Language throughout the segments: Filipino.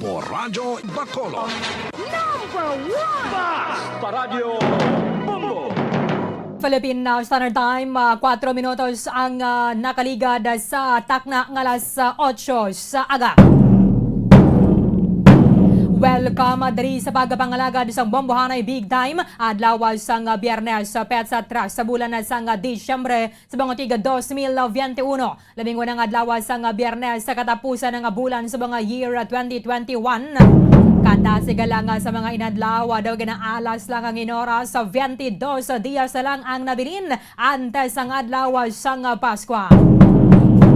Bombo Radyo Bacolod. Number 1! Basta Radio Bombo! Philippine Standard Time, 4 minutos ang nakaligad sa takna ng alas 8 sa aga. Welcome diri sa pagpangalagad sa Bombohanay Bigtime adlaw sang Biyernes petsa atras sa bulan sang Disyembre sa bangatiga 2021. Labing unang adlaw sang Biyernes sa katapusan ng bulan sa mga year 2021. Kada sigalang sa mga inadlaw daw ginaalas lang ang inoras sa 22 dias lang ang nabilin antes ang adlaw sang Paskwa.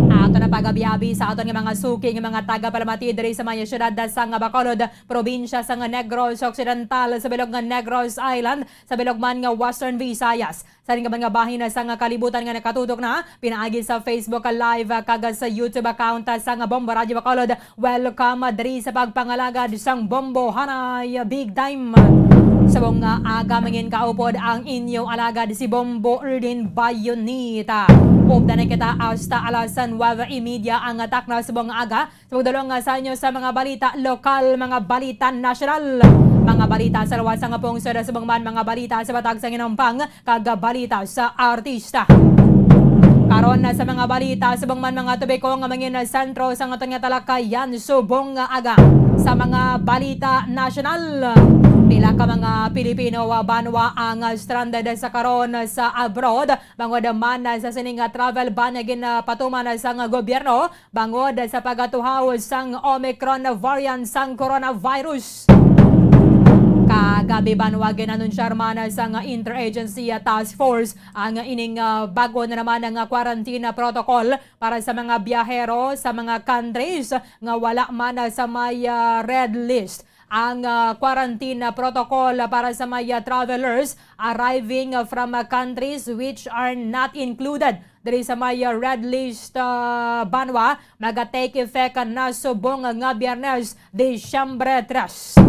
Ato na pagabiabi sa aton nga mga suking mga taga-Palamati diri sa mga syudad sa Bacolod, probinsya sa Negros Occidental, sa bilog nga Negros Island, sa bilog man nga Western Visayas. Sa ring nga bahin sa nga kalibutan nga nakatutok na pinaagi sa Facebook Live kag sa YouTube account sa nga Bombo Radio Bacolod. Welcome diri sa pagpangalagad sang Bombohanay Bigtime. Sa buong aga mangin kaupod ang inyong alagad si Bombo Erlyn Bayonita. Upda na kita hasta alas 9:30 ang atak na sa buong aga. Sa pagdalong sa inyo sa mga balita lokal, mga balita nasyonal, mga balita sa lawas nga pungsod sa buong man, mga balita sa batag sa Ginampang, kag balita sa artista. Karon na sa mga balita sa buong man, mga tubiko nga mangin sentro sa aton nga talakayan subong aga. Sa mga balita nasyonal, pila ka mga Pilipino banwa ang stranded sa karon sa abroad bangod man sa sining travel ban na patuman sa gobyerno bangod sa pagatuhaw sang Omicron variant sang coronavirus. Kagabi banwa ginanunsyar man sa Interagency Task Force ang ining bago na naman ang quarantine protocol para sa mga biyahero sa mga countries nga wala man sa may red list. Ang quarantine protocol para sa mga travelers arriving from countries which are not included diri sa mga red list banwa maga-take effect na subong nga Biyernes, Disyembre 3.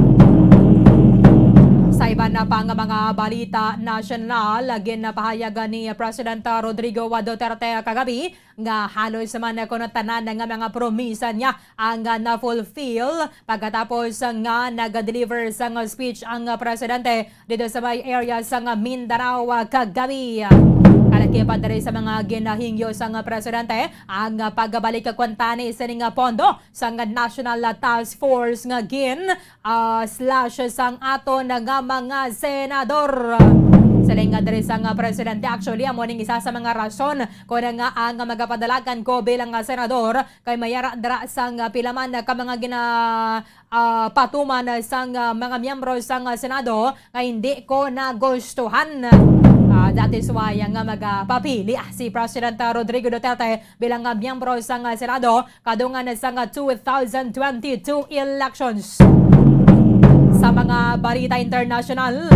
Sa iba na pang mga balita nasyonal, ginapahayag ni President Rodrigo Duterte kagabi nga halos man kuno tanan nga mga promisa niya ang na-fulfill pagkatapos nga nag-deliver sa speech ang presidente dito sa may area sa Mindanao kagabi. Kalaki pa diri sa mga ginahingyo sa presidente ang pagbalik kwantani sa ning pondo sa National Task Force nga slash sang ato nga mga senador. Saling nga diri sa presidente actually amo ning isa sa mga rason kung nga ang magapadalagan ko bilang senador kay mayara dra sang pilaman ka mga patuman sang mga miyembro sang Senado nga hindi ko nagustuhan. That is why nga magpapili si President Rodrigo Duterte bilang miyembro sang Senado kadungan sa 2022 elections. Sa mga balita international,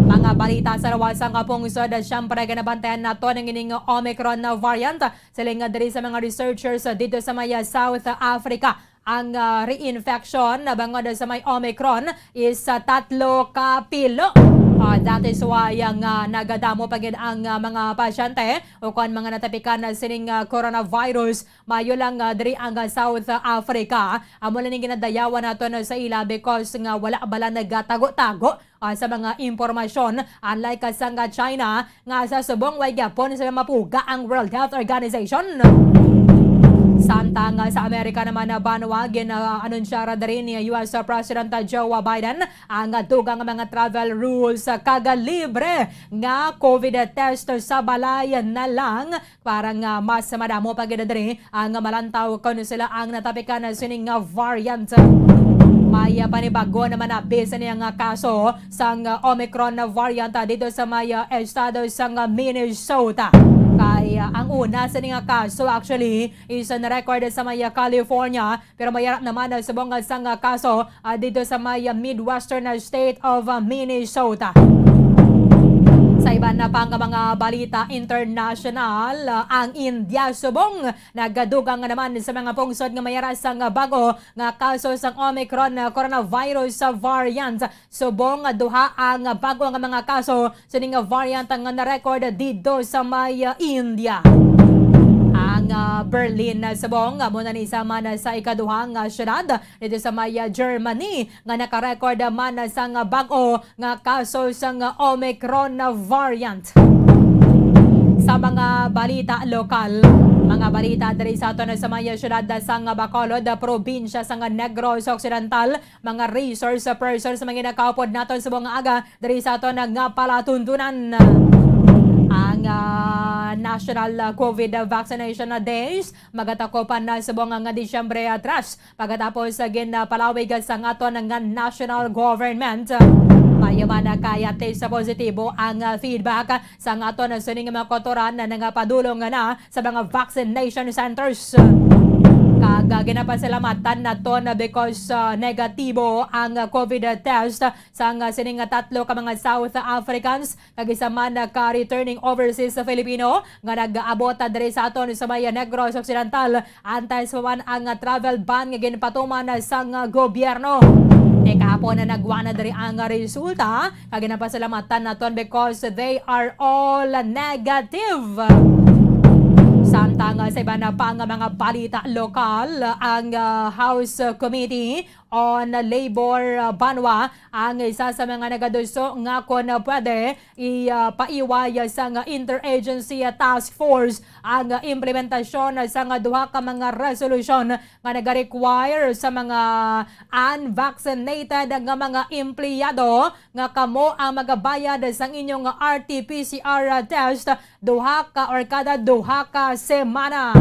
mga balita sa lawas ang pungsod, siyempre ganabantayan nato ng ining Omicron variant. Siling diri sa mga researchers dito sa may South Africa. Ang reinfection na bangod sa may Omicron is 3 kapilo. That is why ang nagadamo pagid ang mga pasyente o kung mga natapikan na sining coronavirus mayo lang diri ang South Africa. Amo lang ginadayawan nato sa ila because nga wala bala nagatago-tago sa mga impormasyon unlike sa China nga sa subong way gyapon sa mapuga ang World Health Organization. Samtang sa Amerika naman banwa gina-anunsyara diri ni US President Joe Biden ang dugang mga travel rules kag libre nga COVID test sa balay na lang para nga mas madamo pagid diri ang malantaw kun sila ang natapikan sining variant. May panibago naman na base niyang kaso sang Omicron variant dito sa may estado sang Minnesota. Kaya ang una sa nga kaso actually is na-record sa may California pero mayarap naman sa buong sang kaso dito sa may Midwestern state of Minnesota. Sa iba na pang mga balita international, ang India subong nagadugang naman sa mga pungsod nga mayara sang bago nga kaso sang Omicron coronavirus variant. Subong duha ang bago nga mga kaso sa ning variant nga na-record dito sa may India. Ang Berlin subong muna ni sama na sa ikaduhang syudad dito sa may Germany nga nakarecord man sa bag-o nga kaso sa Omicron variant. Sa mga balita lokal, mga balita diri sa ato na sa mga syudad sa Bacolod, probinsya sa Negros Occidental, mga resource persons sa mga nakaupod naton sa mga aga diri sa ato na nga palatuntunan. Ang National COVID Vaccination Days magatakopan na sa buong nga Disyembre atras pagkatapos sa ginpalawig sa ato ng national government. Mayaman na kaya test positibo ang feedback sa ato na sining mga kotoran na nagapadulong na sa mga vaccination centers. Ginapasalamatan na to na because negatibo ang COVID test sa sining tatlo ka mga South Africans kagisama na ka-returning overseas sa Filipino nga nag-aabot diri sa aton sa may Negros Occidental antes man ang travel ban nga ginpatuman sa gobyerno. Kahapon na nagwa na diri ang resulta ginapasalamatan naton because they are all negative. Samtang sa iba na pang mga balita lokal, ang House Committee on Labor Banwa ang isa sa mga nagaduso nga kung pwede ipaiway sa interagency task force ang implementasyon sa duha ka mga resolution nga nag-require sa mga unvaccinated nga mga empleyado nga kamo ang magabayad sa inyong RT-PCR test kada duha ka semana.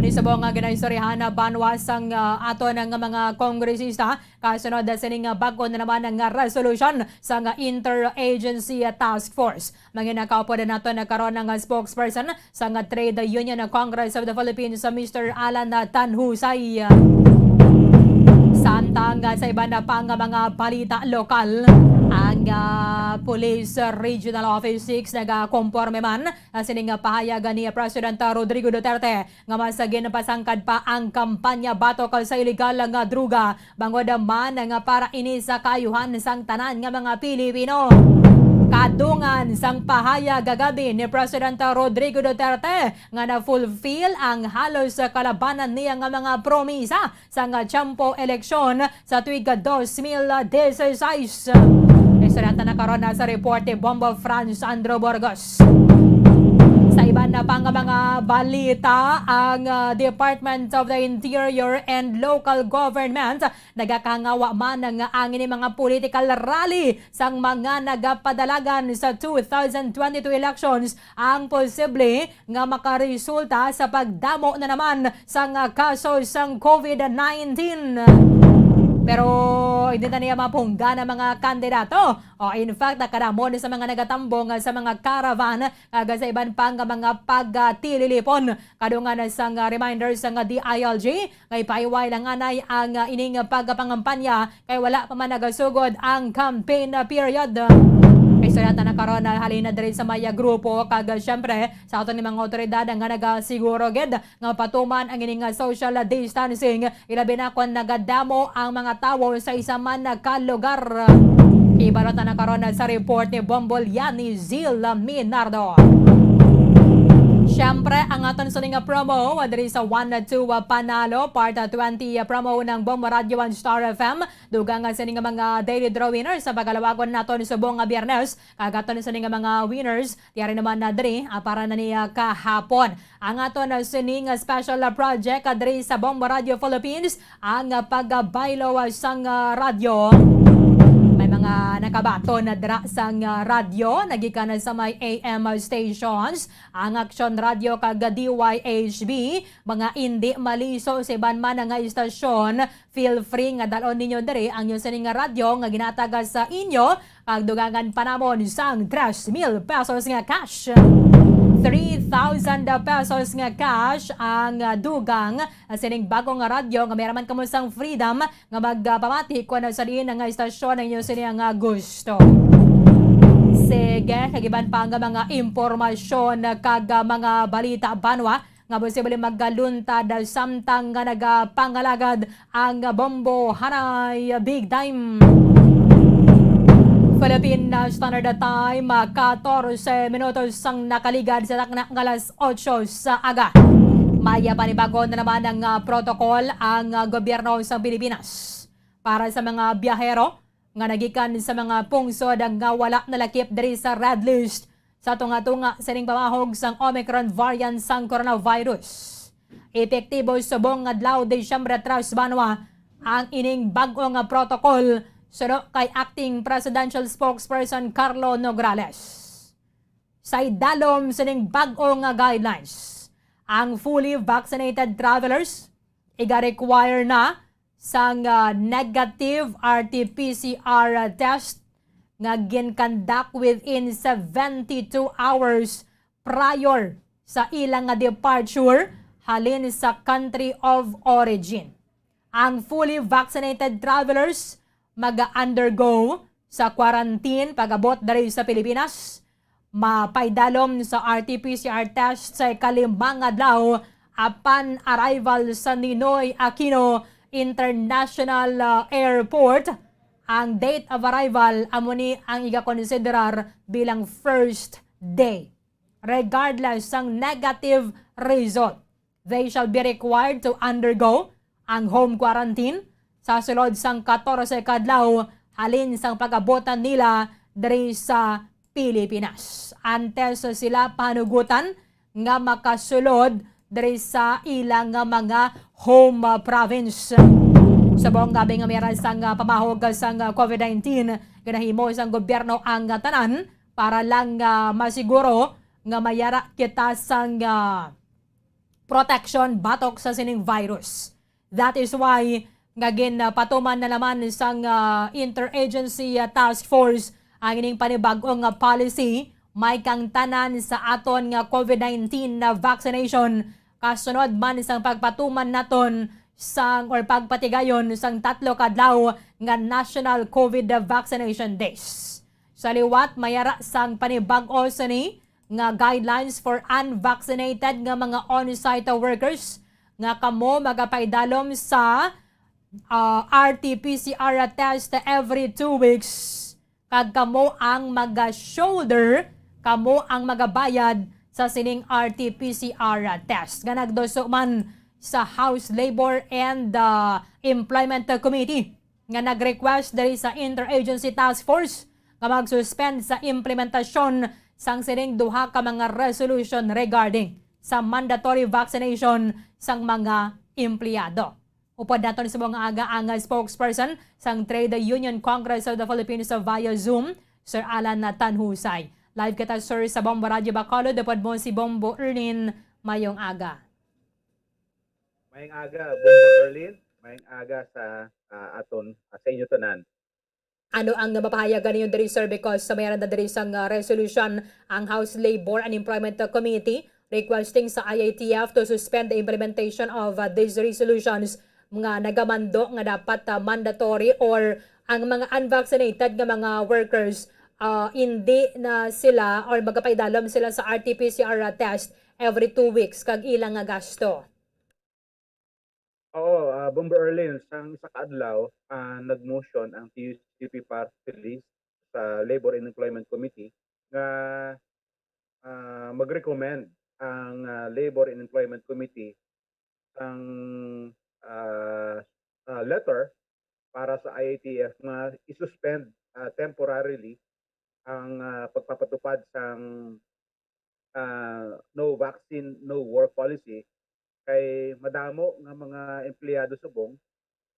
Sa buong ginaistoryahan na banwa sang ato ng mga kongresista kasunod sa ning bago na naman ng resolution sa interagency task force. Manginakaupo na nato nagkaroon ng spokesperson sa Trade Union Congress of the Philippines sa Mr. Alan Tanhusay. Samtang sa iba na pang mga balita lokal, ang Police Regional Office 6 nagakomporme man sining pahayag ni President Rodrigo Duterte nga masagin pasangkad pa ang kampanya batok sa illegal nga druga bangod man nga para ini sa kayuhan sang tanan nga mga Pilipino. Kadungan sang pahayag gagabi ni President Rodrigo Duterte nga na-fulfill ang halos kalabanan niya nga mga promisa sa tiyempo eleksyon sa tuig 2016. Estudyante na karon sa report ni Bombo Andrew Burgos. Sa iba na pang mga balita, ang Department of the Interior and Local Government nagakangawa man ng angin mga political rally sang mga nagapadalagan sa 2022 elections ang posible nga makaresulta sa pagdamo na naman sang kaso sang COVID-19. Pero hindi na niya mapungga ng mga kandidato. In fact, nakadamon sa mga nagatambong sa mga caravan sa iban pang mga pagtililipon. Kadungan sang reminder sa DILG ngay paiway lang anay ang ining pagpangampanya kay wala pa man nagasugod ang campaign period. Istoryata na karon na halina diri sa maya grupo kag syempre sa ato ni mga otoridad nga nagasiguro gid nga patuman ang ining social distancing ilabi na kon nagadamo ang mga tawo sa isa man ka lugar. Ibalota na karon sa report ni Bombohanay Zil Minardo. Siyempre, ang aton suling promo diri sa 1-2 panalo, part 20 promo ng Bombo Radio 1 Star FM. Dugang sa mga daily draw winners sa pagalawagon naton sa buong Biyernes. Kagaton sa mga winners, tiyari naman na diri para na niya kahapon. Ang aton suling special project diri sa Bombo Radio Philippines, ang pagbaylo sang radyo. May mga nakabato na dra sang radyo, nagikan sa may AM stations, ang Action Radio kag DYHB, mga hindi maliso sa iban man nga istasyon, feel free nga dalon ninyo diri ang inyo sining radyo nga ginataga sa inyo, kag dugangan panamon sang 3,000 pesos nga cash. 3,000 pesos nga cash ang dugang sining bagong radyo nga mayroon kamo sang freedom nga magpamati kung sa diin nga istasyon ang inyo sining nga gusto. Sige, kagiban pa nga mga impormasyon kag mga balita banwa nga posible maggaluntad samtang nga nagapangalagad ang Bombohanay Bigtime. Philippine Standard Time, 14 minutos ang nakaligad sa alas 8 sa aga. Maya panibago na naman ng protocol ang gobyerno sa Pilipinas para sa mga biyahero nga nagikan sa mga pungsod nga wala nalakip diri sa red list sa tunga-tunga sa ning pamahog sang Omicron variant sang coronavirus. Epektibo subong adlaw Disyembre 3 banwa ang ining bag-ong protocol suno kay acting presidential spokesperson Carlo Nograles. Sa idalom sa ning bag-ong guidelines, ang fully vaccinated travelers iga-require na sang negative RT-PCR test nga gin-conduct within 72 hours prior sa ilang departure halin sa country of origin. Ang fully vaccinated travelers mag-undergo sa quarantine pag-abot dari sa Pilipinas, mapaydalom sa RT-PCR test sa ikalimang adlaw apan arrival sa Ninoy Aquino International Airport. Ang date of arrival amuni ang iga-konsiderar bilang first day. Regardless ng negative result, they shall be required to undergo ang home quarantine sa sulod sang 14 kadlaw halin sang pag-abotan nila diri sa Pilipinas. Antes sila panugutan nga makasulod diri sa ilang mga home province. Sa buong gabi nga meron sang pamahog sang COVID-19, ginahimo sang gobyerno ang tanan para lang masiguro nga mayara kita sang protection batok sa sining virus. That is why ngagin patuman na naman sang interagency task force ang ining panibag-ong policy may kang tanan sa aton nga COVID-19 na vaccination kasunod man sang pagpatuman naton sang or pagpatigayon sang 3 kadlaw nga National COVID Vaccination Days. Sa liwat mayara sang panibag-o sini nga guidelines for unvaccinated nga mga on-site workers nga kamo magapaydalom sa RT-PCR test every 2 weeks. Kag kamo ang maga-shoulder, kamo ang magabayad sa sining RT-PCR test. Nga nagdoso man sa House Labor and Employment Committee nga nag-request dali sa Interagency Task Force nga mag-suspend sa implementasyon sang sining duha ka mga resolution regarding sa mandatory vaccination sang mga empleyado. Upod naton sa mga aga ang spokesperson sang Trade Union Congress of the Philippines via Zoom, Sir Alan Tanhusay. Live kita sir sa Bombo Radio Bacolod, dapod mo si Bombo Erlyn, mayong aga. Mayong aga, Bombo Erlyn, mayong aga sa aton sa inyo tanan. Ano ang mapahayagan niyo diri sir because sa mayroon na diri sang resolution ang House Labor and Employment Committee requesting sa IATF to suspend the implementation of these resolutions nga nagamando nga dapat mandatory or ang mga unvaccinated nga mga workers hindi na sila or magapaydalom sila sa RT-PCR test every 2 weeks kag ilang nga gasto. Oo, Bombo Erlyn, sang isa kaadlaw nag-motion ang TUCP Party List sa Labor and Employment Committee nga mag-recommend ang Labor and Employment Committee ang letter para sa IATF na isuspend temporarily ang pagpapatupad sang no vaccine, no work policy kay madamo nga mga empleyado subong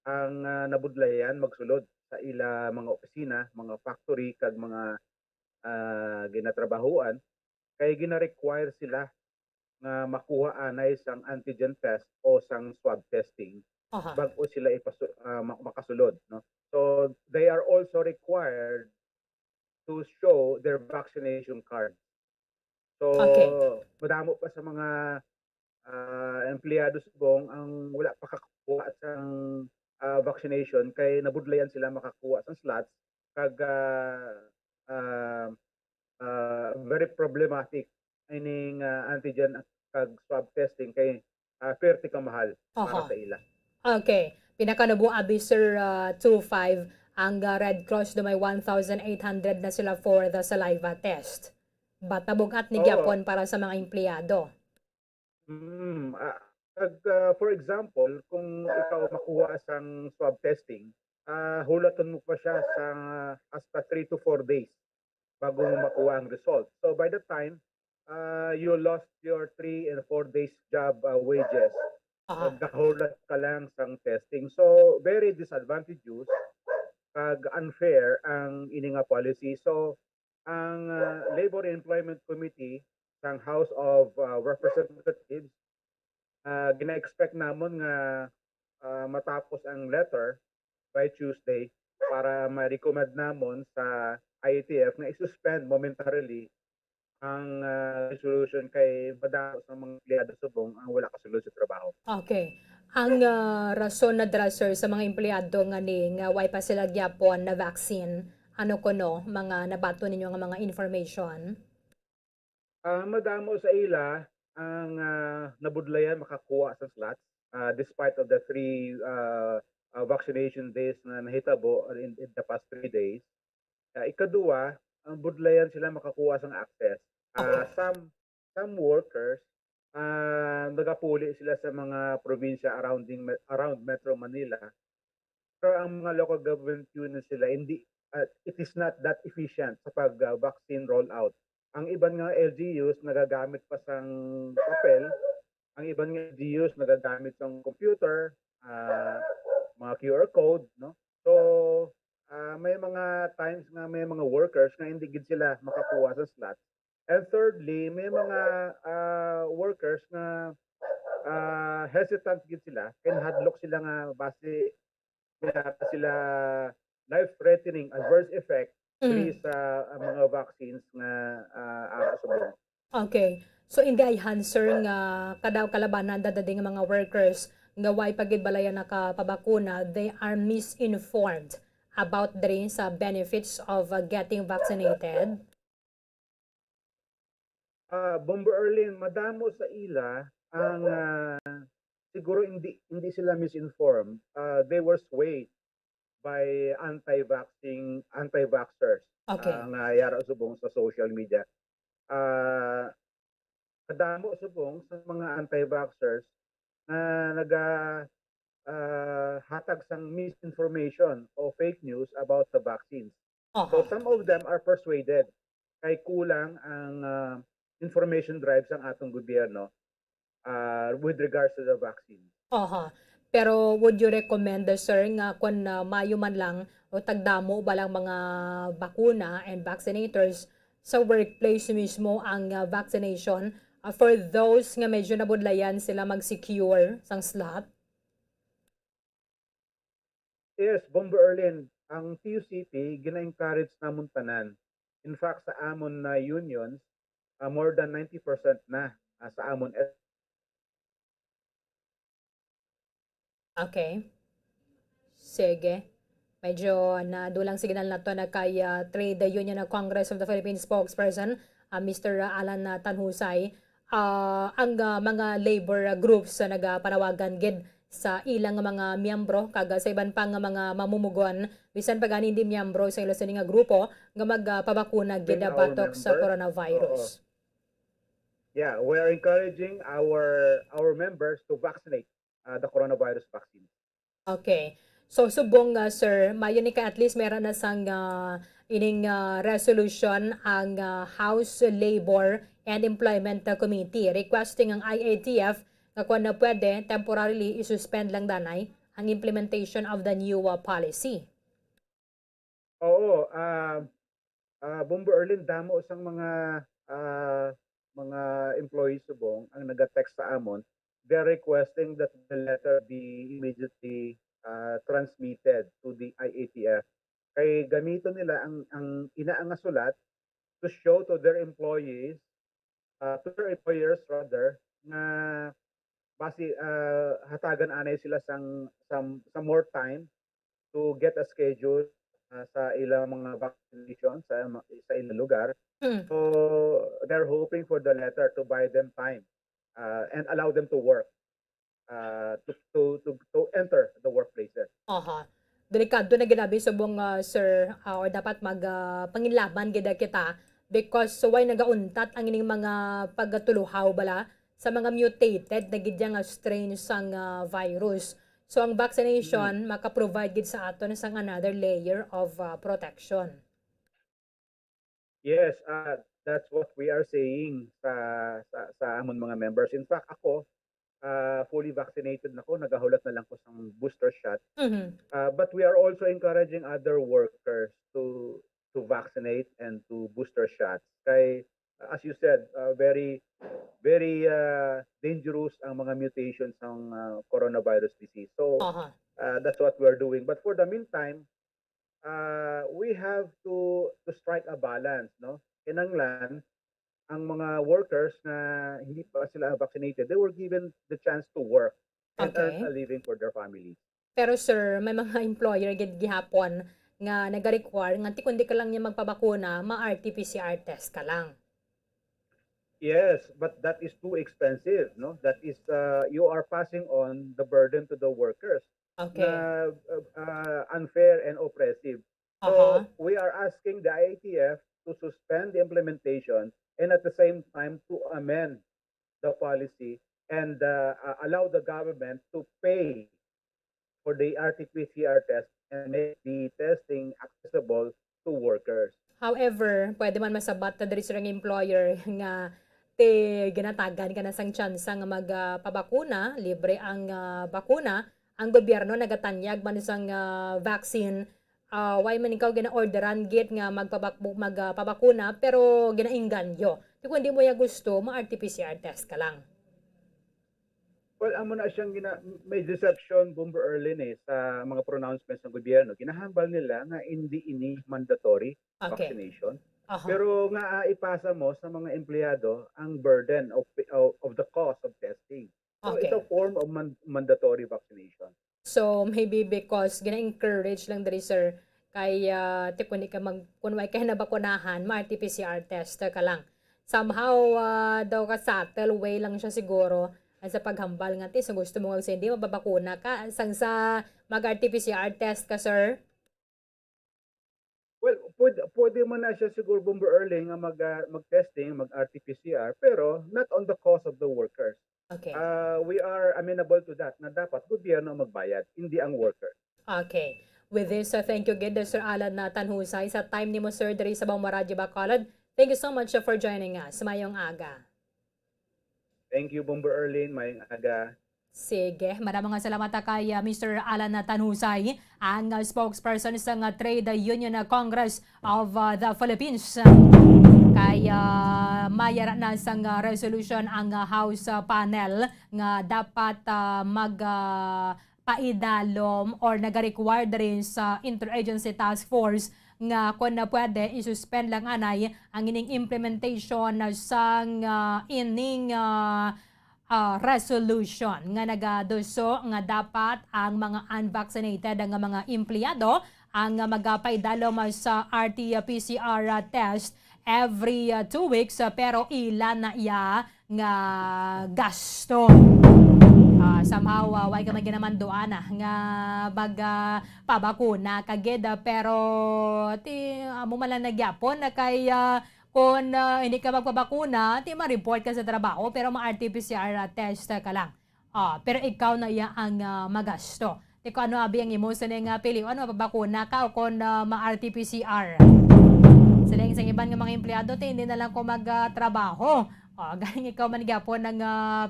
ang nabudlayan magsulod sa ila mga opisina, mga factory kag mga ginatrabahuan kay gina-require sila nga makuha anay sang antigen test o sang swab testing bago sila makasulod, no? So they are also required to show their vaccination card. So madamo pa sa mga empleyado subong ang wala pa kakuha sang vaccination kay nabudlayan sila makakuha sang slots kag very problematic ining antigen kag swab testing kay perti ka mahal para sa ila. Okay. Pinakanabuang abi Sir 25 Ang Red Cross do may 1,800 na sila for the saliva test. Batabugat ni Oo. Gyapon para sa mga empleyado. For example, kung ikaw makuha sang swab testing, hulaton mo pa siya sa hasta 3 to 4 days bago mo makuha ang result. So by the time you lost your 3 and 4 days job wages, nagkahulat ka lang sang testing. So very disadvantageous kag unfair ang ini nga policy. So ang Labor and Employment Committee sang House of Representatives gina-expect namon nga matapos ang letter by Tuesday para ma-recommend namon sa IATF na i-suspend momentarily ang resolution kay madako sa mga empleyado subong ang wala kasulod sa trabaho. Okay. Ang rason na dra sir sa mga empleyado nga ni nga way pa sila gyapon na vaccine, ano kuno mga nabato ninyo nga mga information? Madamo sa ila ang nabudlayan makakuha sa slots despite of the 3 vaccination days na nahitabo in the past 3 days. Ikaduwa, ang budlayan sila makakuha sang access. Some workers nagapuli sila sa mga probinsya around Metro Manila. Pero ang mga local government units sila hindi it is not that efficient sa pag-vaccine rollout. Ang iban nga LGUs nagagamit pa sang papel, ang iban nga LGUs nagagamit sang computer, mga QR code, no? So may mga times nga may mga workers na hindi gid sila makakuha sa slot. And thirdly, may mga workers na hesitant gid sila, hadlock sila nga base sila life-threatening adverse effect sa mga vaccines nga subong. Okay. So hindi ay answer nga kadaw kalabanan dadading nga mga workers nga way pagid balaya nakapabakuna, they are misinformed about the sa benefits of getting vaccinated. Bombo Erlyn, madamo sa ila ang siguro hindi sila misinformed. They were swayed by anti-vaxxers. Okay. Nga yara subong sa social media. Kadamo subong sa mga anti-vaxxers na hatag sang misinformation o fake news about the vaccines. So some of them are persuaded kay kulang ang information drive sang atong gobyerno with regards to the vaccine. Pero would you recommend sir nga kung mayo man lang o tagdamo ba lang mga bakuna and vaccinators sa workplace mismo ang vaccination for those nga medyo nabudlayan sila mag-secure sang slot? Yes, Bombo Erlyn, ang TUCP gina-encourage namon tanan. In fact, sa amon na unions, more than 90% na sa amon. Okay. Sige. Medyo nadulang signal na to na kay Trade Union of Congress of the Philippines spokesperson, Mr. Alan Tanhusay. Ang mga labor groups na nagapanawagan gid sa ilang mga miyembro kaga sa iban pang mga mamumugon bisan pa gani hindi miyembro sa ilang nga grupo nga magpabakuna gid batok sa coronavirus. Yeah, we are encouraging our members to vaccinate the coronavirus vaccine. Okay. So subong sir, mayo ni ka at least meron na sang ining resolution ang House Labor and Employment Committee requesting ang IATF na kung na pwede temporarily isuspend lang danay ang implementation of the new policy. Oo, Bombo Erlyn, damo sang mga employees subong ang naga-text sa amon. They're requesting that the letter be immediately transmitted to the IATF. Kay gamiton nila ang inaanga sulat to show to their employers rather, na basi hatagan anay sila some more time to get a schedule sa ilang mga vaccination sa ilang lugar. So they're hoping for the letter to buy them time and allow them to work to enter the workplaces. delikado na ginabi subong sir or dapat panginlaban gid kita because so why nagauntat ang ining mga pagtuluhaw bala sa mga mutated na gid nga strain sang virus. So ang vaccination maka-provide gid sa aton sang another layer of protection. Yes, that's what we are saying sa amon mga members. In fact, ako fully vaccinated na ko, nagahulat na lang ko sa booster shot. But we are also encouraging other workers to vaccinate and to booster shots. Kay as you said, very dangerous ang mga mutations ng coronavirus disease. So that's what we're doing. But for the meantime, we have to strike a balance, no? Kinanglan ang mga workers na hindi pa sila vaccinated, they were given the chance to work and earn a living for their families. Pero sir, may mga employer gid gihapon nga nag-require nga kundi ka lang niya magpabakuna, ma-RT-PCR test ka lang. Yes, but that is too expensive, no? That is you are passing on the burden to the workers. Na unfair and oppressive. So we are asking the IATF to suspend the implementation and at the same time to amend the policy and allow the government to pay for the RT-PCR test and make the testing accessible to workers. However, pwede man masabat na diri sa employer nga ginatagan ka na sang chance nga magpabakuna, libre ang bakuna, ang gobyerno nagatanyag man sang vaccine. Why man ikaw gina-orderan git nga magpabakuna pero ginainganyo. Kung hindi mo ya gusto, ma-RT-PCR test ka lang. Well, amo na siyang may deception, Bombo Erlyn sa mga pronouncements ng gobyerno. Ginahambal nila nga hindi ini mandatory vaccination. Pero nga ipasa mo sa mga empleyado ang burden of the cost of testing. So it's a form of mandatory vaccination. So maybe because gina-encourage lang diri sir kay kung kunway kay nabakunahan, ma-RT-PCR test ka lang. Somehow daw ka subtle way lang siya siguro sa paghambal nga so gusto mo kasi hindi mababakuna ka sang sa mag-RT-PCR test ka sir. Well, pwede mo na siya siguro Bombo Erlyn nga mag-testing, mag-RT-PCR pero not on the cost of the workers. We are amenable to that na dapat gobyerno magbayad, hindi ang worker. Okay. With this, thank you again, Sir Alan na tanhusay sa time ni mo, Sir, diri sa Bombo Radio Bacolod. Thank you so much for joining us. Mayong aga. Thank you, Bombo Erlyn. Mayong aga. Sige, maraming salamat kay Mr. Alan na tanhusay, ang spokesperson sa Trade Union Congress of the Philippines. Kaya mayara na sang resolution ang House panel nga dapat paidalom or nag-require rin sa Interagency Task Force nga kung na pwede isuspend lang anay ang ining implementation sang ining resolution nga nagaduso nga dapat ang mga unvaccinated nga mga empleyado ang magapaidalom sa RT-PCR test every 2 weeks pero ilan na iya nga gasto. Somehow way ka maginamanduan nga pabakuna kagid pero mo malang nagyapon na kay kung hindi ka magpabakuna ma-report ka sa trabaho pero ma-RT-PCR test ka lang. Pero ikaw na iya ang magasto. Kung ano abi ang imo sa nga pilion mapabakuna ka o kung ma-RT-PCR. Sila yung isang ibang mga empleyado hindi na lang ko magtrabaho. Galing ikaw man gyapon ng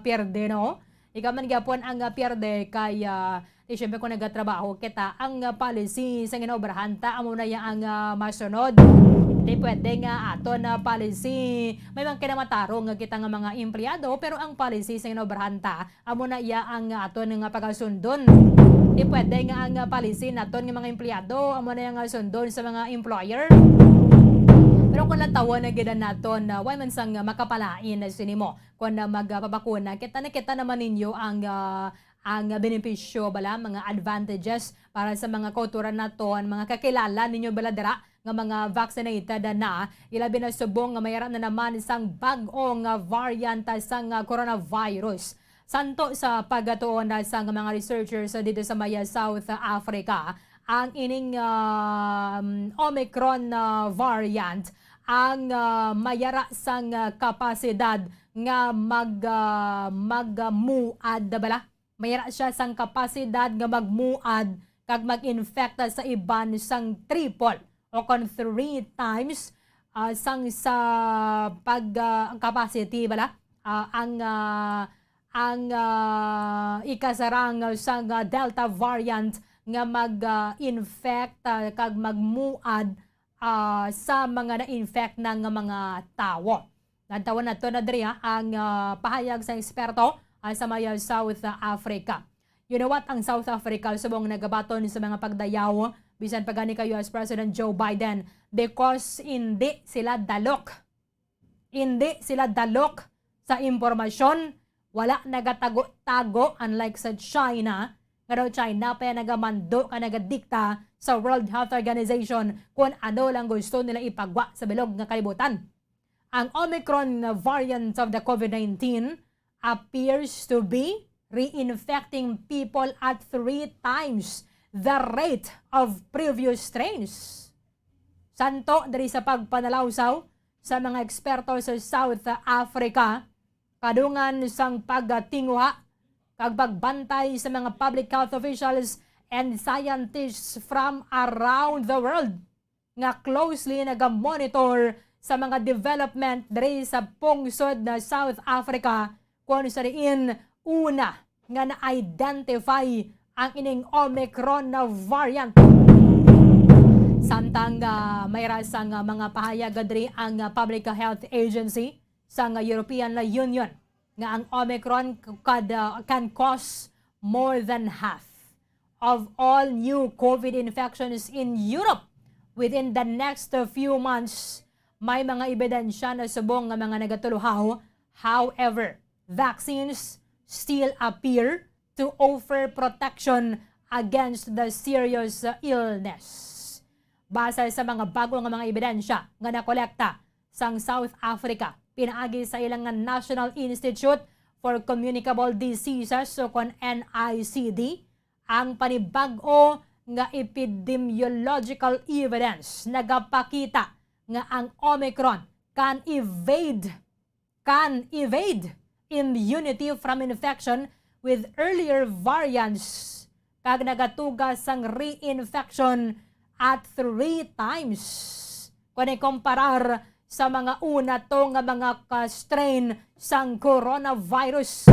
pierde, no? Ikaw man gyapon ang pierde kaya siyempre kung nagatrabaho kita ang policy sa ginaobrahan ta amo na ang masunod. Di pwede nga aton policy may mga kinamatarong nga kita nga mga empleyado pero ang policy sa ginaobrahan ta amo na ang aton nga pagasundon. Di pwede nga ang policy naton nga mga empleyado amo na ang sundon sa mga employer. Pero kung natawa na gina naton na why man sang makapalain na sinimo kung magpabakuna kita naman ninyo ang benepisyo bala mga advantages para sa mga kauturan naton mga kakilala ninyo bala dira nga mga vaccinated na ilabi na subong nga mayara na naman isang bag-ong variant sang coronavirus. Santo sa pagatuon sa mga researchers dito sa Maya South Africa ang ining Omicron variant ang mayara sang kapasidad nga magmuad bala. Mayara siya sang kapasidad nga magmuad kag mag-infect sa iban sang triple o kon 3 times sang sa ang capacity bala ang ikasarang sang Delta variant nga mag-infect kag magmuad sa mga na-infect ng mga tao. Nantawan na to na diri ang pahayag sa eksperto sa may South Africa. You know what? Ang South Africa subong nagabaton sa mga pagdayaw bisan pagani kay US President Joe Biden because hindi sila dalok. Hindi sila dalok sa impormasyon. Wala nagatago-tago unlike sa China. Nga daw China pa nagamando ka nagadikta sa World Health Organization kung ano lang gusto nila ipagwa sa bilog nga kalibutan. Ang Omicron variant of the COVID-19 appears to be reinfecting people at 3 times the rate of previous strains. Santo dari sa pagpanalawsaw sa mga eksperto sa South Africa, kadungan sang pagtinguha kag pagbantay sa mga public health officials and scientists from around the world nga closely nagamonitor sa mga development diri sa pungsod na South Africa kung sa riin una nga na-identify ang ining Omicron na variant. Samtang mayra sang mga pahayag diri ang Public Health Agency sa European Union nga ang Omicron can cause more than half of all new COVID infections in Europe within the next few months. May mga ebidensya na subong nga mga nagatuluhaw. However, vaccines still appear to offer protection against the serious illness. Base sa mga bago nga mga ebidensya nga nakolekta sang South Africa, pinaagi sa ilang National Institute for Communicable Diseases o kon NICD, ang panibag-o nga epidemiological evidence nagapakita nga ang Omicron can evade immunity from infection with earlier variants kag nagatuga sang reinfection at 3 times kung ikomparar sa mga una to nga mga strain sang coronavirus.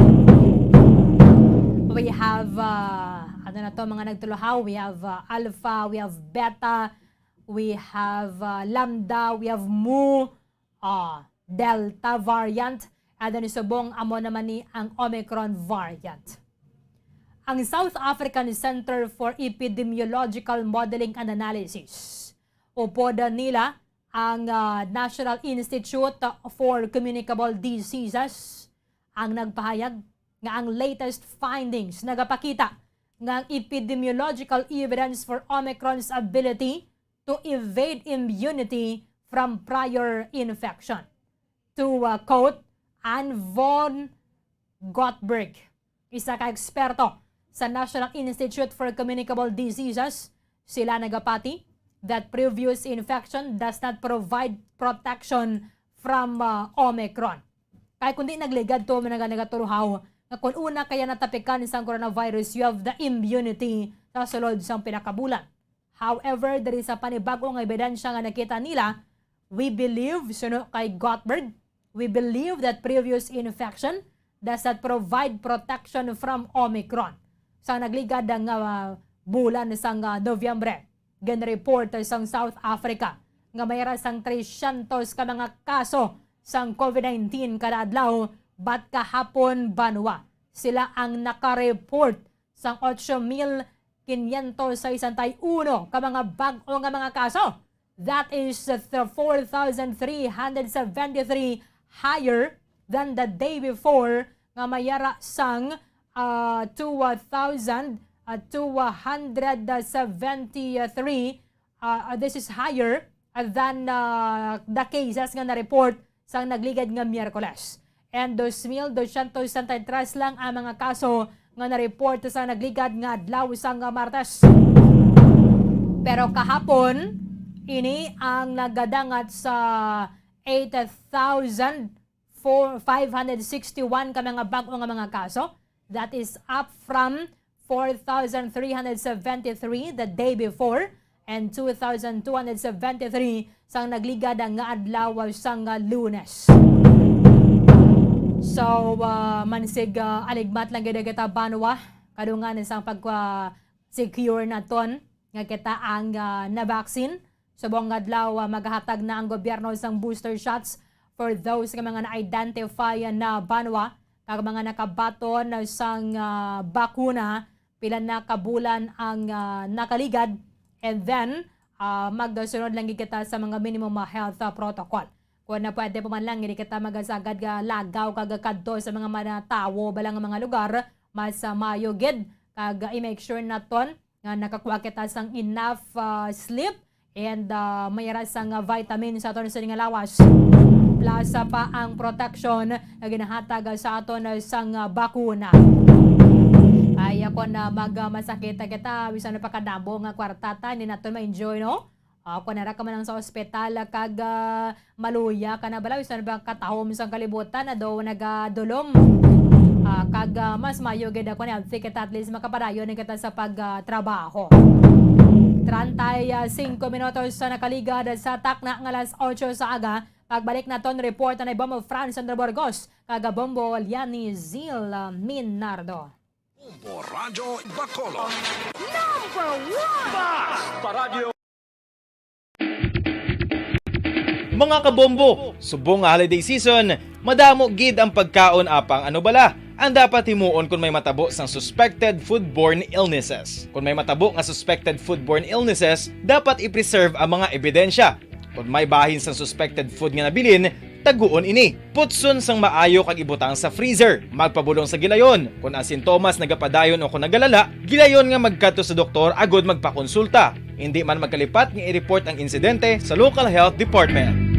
We have ano na to mga nagtuluhaw, we have alpha, we have beta, we have lambda, we have mu, delta variant, at then subong amo naman ni ang Omicron variant. Ang South African Center for Epidemiological Modeling and Analysis, upod nila ang National Institute for Communicable Diseases, ang nagpahayag nga ang latest findings nagapakita nga ang epidemiological evidence for Omicron's ability to evade immunity from prior infection. To quote Anne von Gottberg, isa ka eksperto sa National Institute for Communicable Diseases, sila nagapati that previous infection does not provide protection from Omicron. Kaya kundi nagligad to nagatuluhaw na kung una kaya natapikan isang coronavirus, you have the immunity sa sulod sa pinakabulan. However, there is a panibagong ebidensya nga nakita nila. We believe, suno kay Gottberg, we believe that previous infection does not provide protection from Omicron. Sa nagligad ang bulan sang Nobyembre, gan-report sang South Africa nga mayroon sang 300 ka mga kaso sang COVID-19 kada adlaw, bat kahapon banwa sila ang naka-report sang 8,561 ka mga bag-o nga mga kaso. That is 4,373 higher than the day before nga mayara sang 2,273. This is higher than the cases nga na-report sang nagligad nga Miyerkules. And 2,263 lang ang mga kaso nga na-report sa nagligad nga adlaw sang Martes. Pero kahapon, ini ang nagadangat sa 8,561 ka mga bago nga mga kaso. That is up from 4,373 the day before and 2,273 sang nagligad nga adlaw sang Lunes. So, mansig aligmat lang gid kita banwa kadungan sang pag-secure naton nga kita ang na-vaccine. Sa buong adlaw, maghahatag na ang gobyerno sang booster shots for those nga mga na-identify na banwa kag mga nakabaton sang bakuna pila na kabulan ang nakaligad, and then magdasunod lang kita sa mga minimum health protocol. Kung na pwede pa man lang, hindi kita magasagad ka lagaw kagakadto sa mga tawo balang mga lugar, mas mayugid kag i-make sure naton nga nakakuha kita sang enough sleep and mayara sang vitamin sa aton sa nga lawas. Plus pa ang protection na ginahatag sa aton sang bakuna. Ay ako na magmasakit kita bisan pa kadabo nga kwartata ni naton ma-enjoy, no? Ako na ra ka man sa ospital kag maluya ka na bala bisan ba katahom sang kalibutan na daw nagadulom. Kag mas mayo gid ako na kita at least makapadayon kita sa pagtrabaho. 35 minutos sa nakaligad sa takna ng alas 8 sa aga. Pagbalik na ton report na Bombo France Sandra Burgos kag Bombo Liani Zil Minardo. Bombo Radio Bacolod. Number one! Paradyo. Mga kabombo, subong nga holiday season, madamo gid ang pagkaon apang ano bala. Ang dapat himuon kung may matabo sang suspected foodborne illnesses. Kung may matabo nga suspected foodborne illnesses, dapat i-preserve ang mga ebidensya. Kung may bahin sang suspected food nga nabilin, taguon ini. Putson sang maayo kag ibutang sa freezer. Magpabulong sa gilayon. Kung ang sintomas nagapadayon o kung nagalala, gilayon nga magkadto sa doktor agod magpakonsulta. Hindi man magkalipat nga i-report ang insidente sa local health department.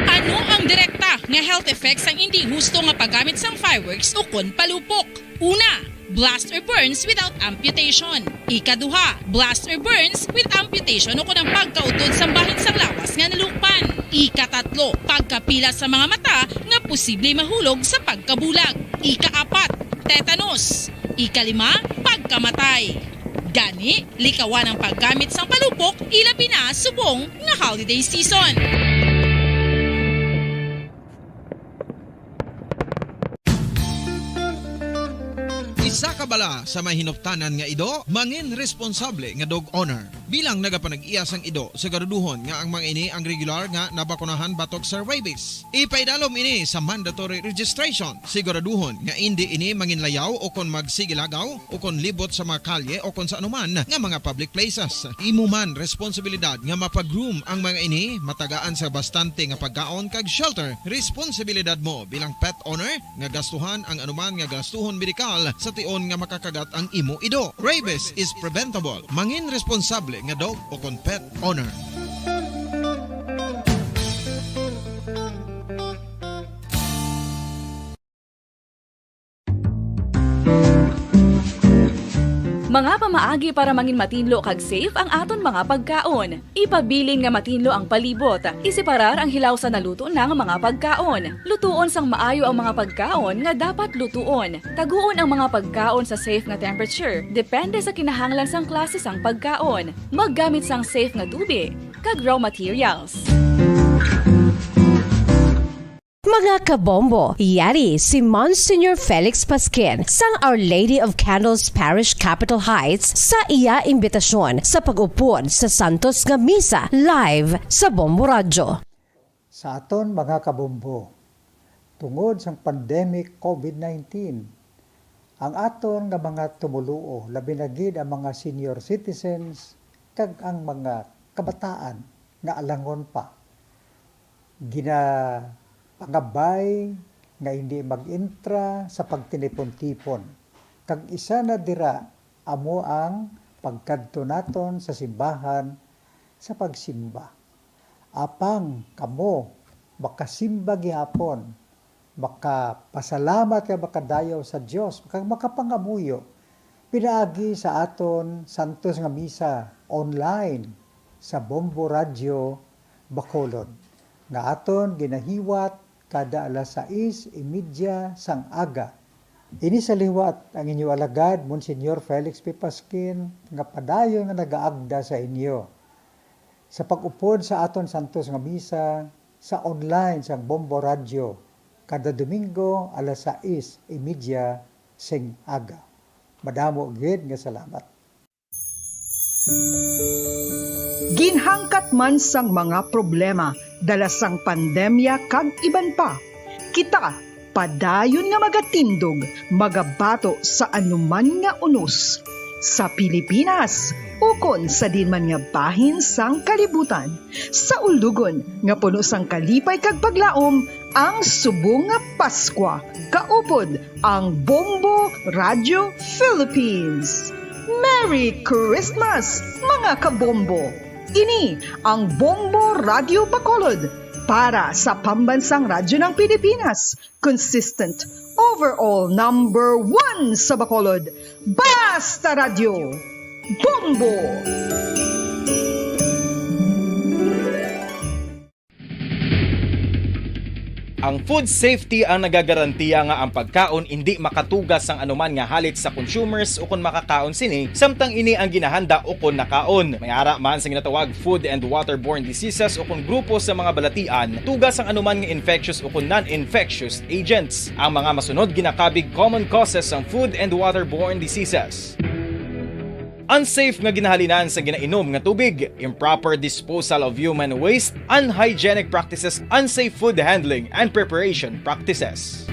Ano ang direkta nga health effects ang hindi husto nga paggamit sang fireworks o kon palupok? Una, blast or burns without amputation. Ikaduha, blast or burns with amputation o kunang pagkautod sa bahin sang lawas nga nalukpan. Ikatatlo, pagkapila sa mga mata nga posible mahulog sa pagkabulag. Ikaapat, tetanus. Ikalima, pagkamatay. Gani, likawan ang paggamit sang palupok ilabi na subong nga holiday season. Isa ka bala sa mahinuptanan nga ido, mangin responsable nga dog owner. Bilang nagapanag-iyas ang ido, siguraduhon nga ang mga ini ang regular nga nabakunahan batok sa rabies. Ipaidalom ini sa mandatory registration. Siguraduhon nga hindi ini manginlayaw o kon magsigilagaw o kon libot sa mga kalye o kon sa anuman nga mga public places. Imuman responsibilidad nga mapag-groom ang mga ini, matagaan sa bastante nga pagkaon kag shelter. Responsibilidad mo bilang pet owner nga gastuhan ang anuman nga gastuhon medikal sa tion nga makakagat ang imo ido. Rabies is preventable. Mangin responsable nga dog o kon pet owner. Mga pamaagi para mangin matinlo kag safe ang aton mga pagkaon. Ipabilin nga matinlo ang palibot. Isiparar ang hilaw sa naluto ng mga pagkaon. Lutuon sang maayo ang mga pagkaon nga dapat lutuon. Taguon ang mga pagkaon sa safe nga temperature. Depende sa kinahanglan sang klase sang pagkaon. Maggamit sang safe nga tubig kag raw materials. Mga kabombo, yari si Monsignor Felix Pasquin sang Our Lady of Candles Parish Capitol Heights sa iya imbitasyon sa pag-upod sa Santos nga Misa live sa Bombo Radio. Sa aton mga kabombo, tungod sang pandemic COVID-19, ang aton nga mga tumuluo, labi na gid ang mga senior citizens kag ang mga kabataan nga alangon pa, pangabay nga hindi mag-intra sa pagtinipon-tipon. Kag isa na dira amo ang pagkadto naton sa simbahan sa pagsimba. Apang kamo makasimba gihapon, makapasalamat ka makadayaw sa Dios, makapangamuyo Pinaagi sa aton Santos nga Misa online sa Bombo Radio Bacolod nga aton ginahiwat kada alas 6:30 sang aga. Ini sa liwat ang inyo alagad, Monsignor Felix P. Pasquin, nga padayon nga nagaagda sa inyo. Sa pag-upod sa aton Santos nga Misa sa online sang Bombo Radio kada Domingo alas 6:30 sing aga. Madamo gid nga salamat. Ginhangkat man sang mga problema dala sang pandemya kag iban pa, kita padayon nga magatindog, magabato sa anuman nga unos sa Pilipinas ukon sa dinman nga bahin sang kalibutan. Sa ulugon nga puno sang kalipay kag paglaom ang subong nga Paskwa, kaupod ang Bombo Radio Philippines. Merry Christmas mga kabombo! Ini ang Bombo Radio Bacolod para sa pambansang radyo ng Pilipinas. Consistent, overall number 1 sa Bacolod. Basta Radio! Bombo! Ang food safety ang nagagarantiya nga ang pagkaon hindi makatugas ang anuman nga halit sa consumers o kung makakaon sini, samtang ini ang ginahanda o kung nakaon. May ara man sa ginatawag food and waterborne diseases o kung grupo sa mga balatian, tugas ang anuman nga infectious o kung non-infectious agents. Ang mga masunod ginakabig common causes ng food and waterborne diseases: unsafe nga ginahalinan sa ginainom nga tubig, improper disposal of human waste, unhygienic practices, unsafe food handling and preparation practices.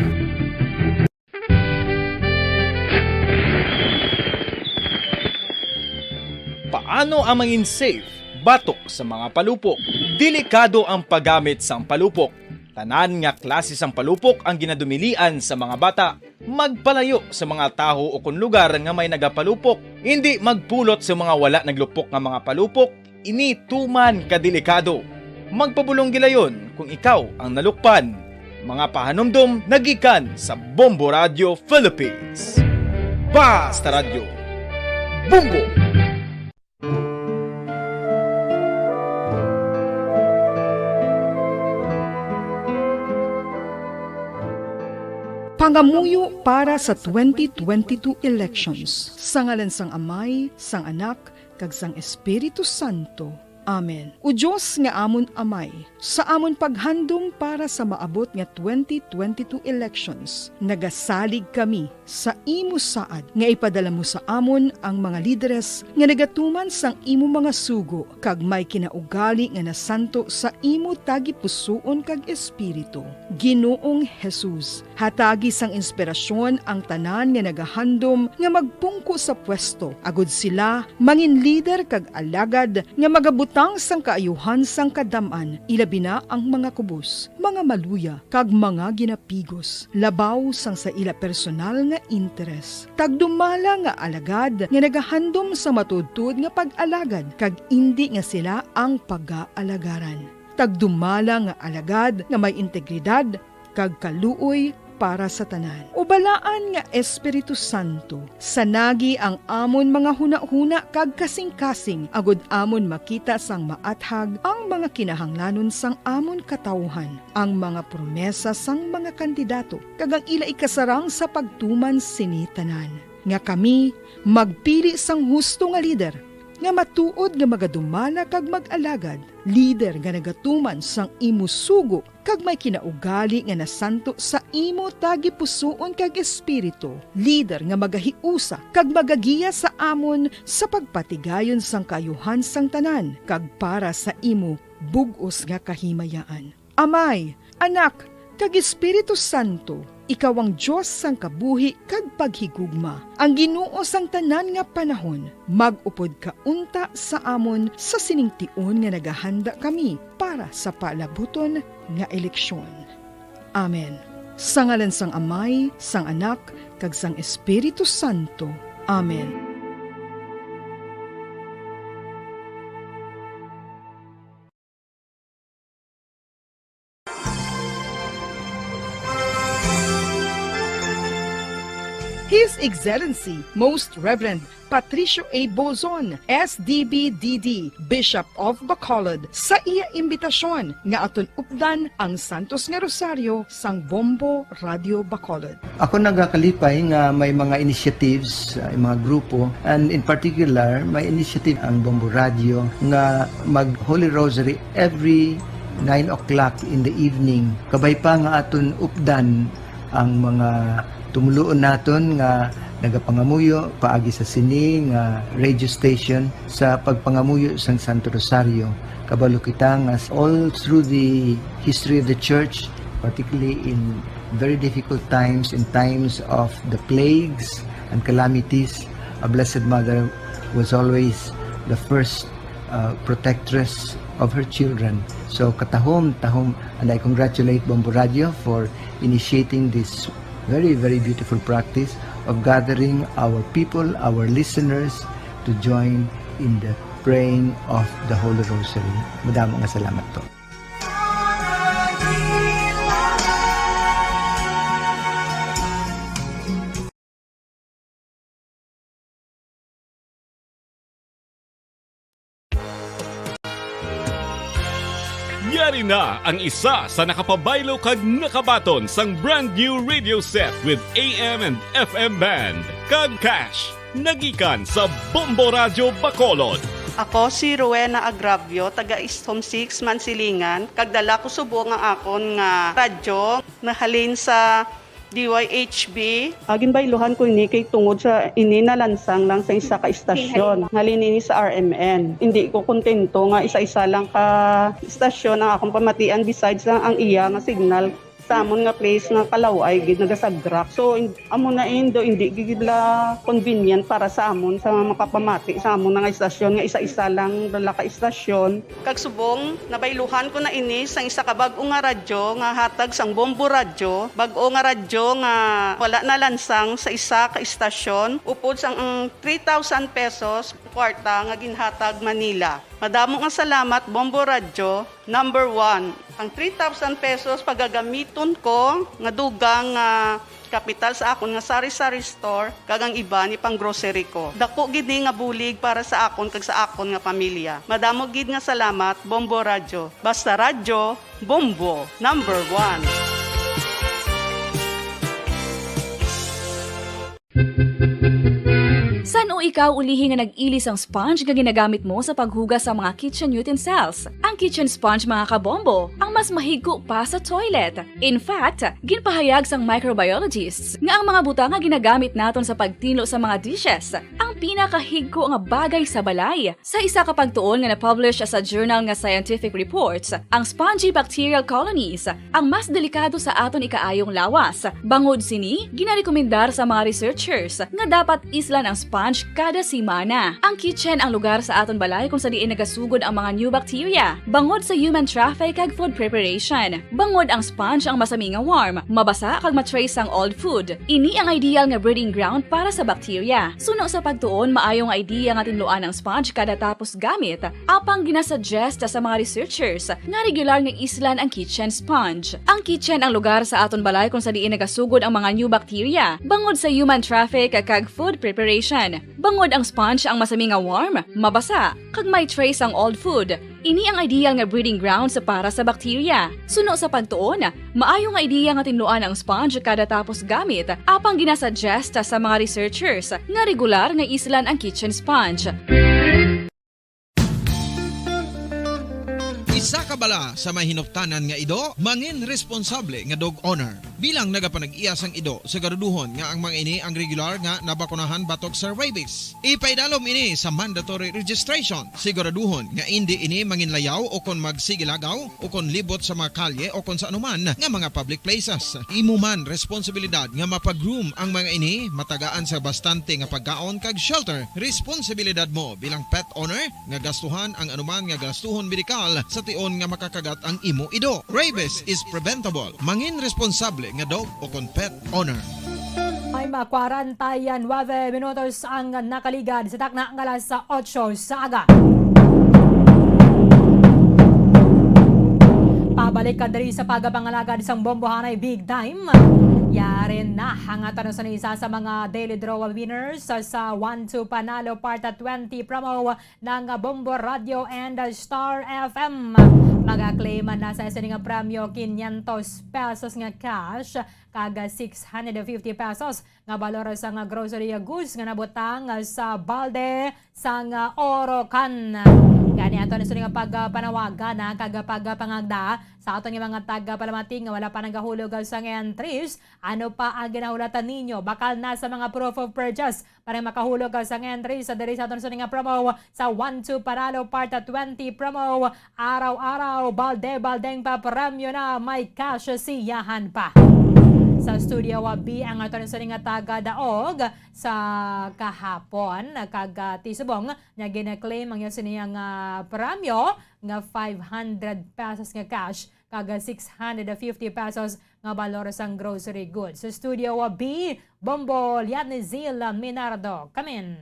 Paano ang mangin safe batok sa mga palupok? Delikado ang paggamit sang palupok. Tanan nga klase sang palupok ang ginadumilian sa mga bata. Magpalayo sa mga taho o kung lugar nga may nagapalupok. Hindi magpulot sa mga wala naglupok nga mga palupok. Ini tuman kadelikado. Magpabulong gilayon kung ikaw ang nalukpan. Mga pahanumdum nagikan sa Bombo Radio Philippines. Basta Radio Bombo! Pangamuyo para sa 2022 elections. Sa ngalan sang Amay, sang Anak, kag sang Espiritu Santo. Amen. O Diyos nga amon Amay, sa amon paghandom para sa maabot nga 2022 elections, nagasalig kami sa imo saad nga ipadala mo sa amon ang mga lideres nga nagatuman sang imo mga sugo kag may kinaugali nga nasanto sa imo tagi pusoon kag espiritu. Ginoong Jesus, hatagi sang inspirasyon ang tanan nga nagahandom nga magpungko sa pwesto, agud sila mangin leader kag alagad nga magabutang sang kaayuhan sang kadaman, ilabi na ang mga kubos, mga maluya kag mga ginapigos, labaw sang sa ila personal nga interes. Tagdumala nga alagad nga nagahandom sa matudtud nga pag-alagad kag indi nga sila ang pag-aalagaran. Tagdumala nga alagad nga may integridad kag kaluoy para sa tanan. Ubalaan nga Espiritu Santo, sanagi ang amon mga huna-huna kag kasing-kasing, agud amon makita sang maathag ang mga kinahanglanon sang amon katawhan, ang mga promesa sang mga kandidato, kag ang ila ikasarang sa pagtuman sini tanan. Nga kami magpili sang husto nga lider, nga matuod nga magadumala kag mag-alagad, lider nga nagatuman sang imo sugo kag may kinaugali nga nasanto sa imo tagi pusoon kag espiritu, lider nga magahiusa kag magagiya sa amon sa pagpatigayon sang kayuhan sang tanan kag para sa imo bug-os nga kahimayaan. Amay, Anak, kag Espiritu Santo, ikaw ang Diyos sang kabuhi kag paghigugma. Ang Ginoo sang tanan nga panahon, mag-upod ka unta sa amon sa siningtion nga nagahanda kami para sa palabuton nga eleksyon. Amen. Sa ngalan sang Amay, sang Anak, kag sang Espiritu Santo. Amen. His Excellency, Most Reverend Patricio A. Bozon, SDBDD, Bishop of Bacolod, sa iya imbitasyon nga aton updan ang Santos nga Rosario sang Bombo Radio Bacolod. Ako nagakalipay nga may mga initiatives, mga grupo, and in particular, may initiative ang Bombo Radio nga mag Holy Rosary every 9 o'clock in the evening. Kabay pa nga aton updan ang mga tumuluon naton nga nagapangamuyo paagi sa sini nga radio station sa pagpangamuyo sang Santo Rosario. Kabalo kita nga all through the history of the church, particularly in very difficult times, in times of the plagues and calamities, a Blessed Mother was always the first protectress of her children. So tahom, and I congratulate Bombo Radio for initiating this very, very beautiful practice of gathering our people, our listeners, to join in the praying of the Holy Rosary. Madamong nga salamat po. Yari na ang isa sa nakapabaylo kag nakabaton sang brand new radio set with AM and FM band. Kag cash, nagikan sa Bombo Radio Bacolod. Ako si Rowena Agravio, taga Istom 6, Mansilingan. Kagdala ko subong nga akon nga radyo, nahalin sa DYHB. Agin bayluhan ko ini kay tungod sa ini nalansang lang sa isa ka istasyon. Ngalin ini sa RMN. Hindi ko kontento nga isa-isa lang ka istasyon ang akong pamatian besides lang ang iya nga signal sa amon nga place nga kalaway gid nagasagrak. So amo na indo hindi gid la convenient para sa amon sa makapamati sa amon nga istasyon nga isa-isa lang dala ka istasyon. Kag subong nabayluhan ko na ini sang isa ka bag-o nga radyo nga hatag sang Bombo Radio, bag-o nga radyo nga wala na lansang sa isa ka istasyon upod sang 3,000 pesos kwarta nga ginhatag Manila. Madamo nga salamat Bombo Radio. Number 1, ang 3,000 pesos pagagamiton ko nga dugang kapital sa akon nga sari-sari store kag ang iba ni pang grocery ko. Dako gid nga bulig para sa akon kag sa akon nga pamilya. Madamo gid nga salamat Bombo Radio. Basta radyo, Bombo, number 1. San o ikaw ulihi nga nag-ilis ang sponge nga ginagamit mo sa paghugas sa mga kitchen utensils? Ang kitchen sponge mga kabombo, ang mas mahigko pa sa toilet. In fact, ginpahayag sang microbiologists nga ang mga butang nga ginagamit naton sa pagtilo sa mga dishes ang pinakahigko nga bagay sa balay. Sa isa ka pagtuon nga na-publish sa journal nga Scientific Reports, ang spongy bacterial colonies ang mas delikado sa aton ikaayong lawas. Bangod sini, ginarekomendar sa mga researchers nga dapat islan ang sponge kada simana. Ang kitchen ang lugar sa aton balay kung sa diin nagasugod ang mga new bacteria. Bangod sa human traffic kag food preparation. Bangod ang sponge ang masami nga warm, mabasa kag matrace ang old food. Ini ang ideal nga breeding ground para sa bacteria. Suno sa pagtuon, maayo nga idea nga tinluan ang sponge kada tapos gamit. Apang ginasuggest sa mga researchers nga regular nga islan ang kitchen sponge. Ang kitchen ang lugar sa aton balay kung sa diin nagasugod ang mga new bacteria. Bangod sa human traffic kag food preparation. Bangod ang sponge ang masami nga warm, mabasa, kag may trace ang old food. Ini ang ideal nga breeding ground sa para sa bacteria. Suno sa pagtuon, maayo nga idea nga tinluan ang sponge kada tapos gamit, apang ginasuggest sa mga researchers nga regular nga islan ang kitchen sponge. Isa ka bala sa may hinuptanan nga ido, mangin responsable nga dog owner. Bilang nagapanag-iyas ang ido, siguraduhon nga ang mga ini ang regular nga nabakunahan batok sa rabies. Ipaidalom ini sa mandatory registration. Siguraduhon nga hindi ini manginlayaw o kon magsigilagaw o kon libot sa mga kalye o kon sa anuman nga mga public places. Imo man responsibilidad nga mapag-groom ang mga ini, matagaan sa bastante nga pagkaon kag shelter. Responsibilidad mo bilang pet owner nga gastuhan ang anuman nga gastuhon medikal sa tion nga makakagat ang imo ido. Rabies is preventable. Mangin responsable nga dog o kon pet owner. May 49 minutos ang nakaligad sa takna ng alas 8 sa aga. Pabalik ka diri sa pagapangalagad sang Bombohanay Bigtime. Yari na ang tanong sa isa sa mga daily draw winners sa 1-2 Panalo Parta 20 promo ng Bombo Radio and Star FM. Mag-claim na sa isa nga premyo 500 pesos nga cash kaga 650 pesos nga balor sa nga grocery goods nga nabutang sa balde sa nga Orocan. Gani ato na nga pagpanawagan na kaga pagpangagda sa ato nga mga taga-palamating nga wala pa nagahulog sa nga entries. Ano pa ang ginahulatan ninyo? Bakal na sa mga proof of purchase para makahulog sa nga entries sa diri sa ato nga promo sa 1-2 Panalo Parta 20 promo. Araw-araw, balde-baldeng pa premyo na may cash siyahan pa. Sa studio B ang ato nga taga-daog sa kahapon kaga tisubong nga gina-claim ang siniyang premyo nga 500 pesos nga cash kaga 650 pesos nga balor sang grocery goods. Sa studio B, Bombo Lianizil Minardo. Come in.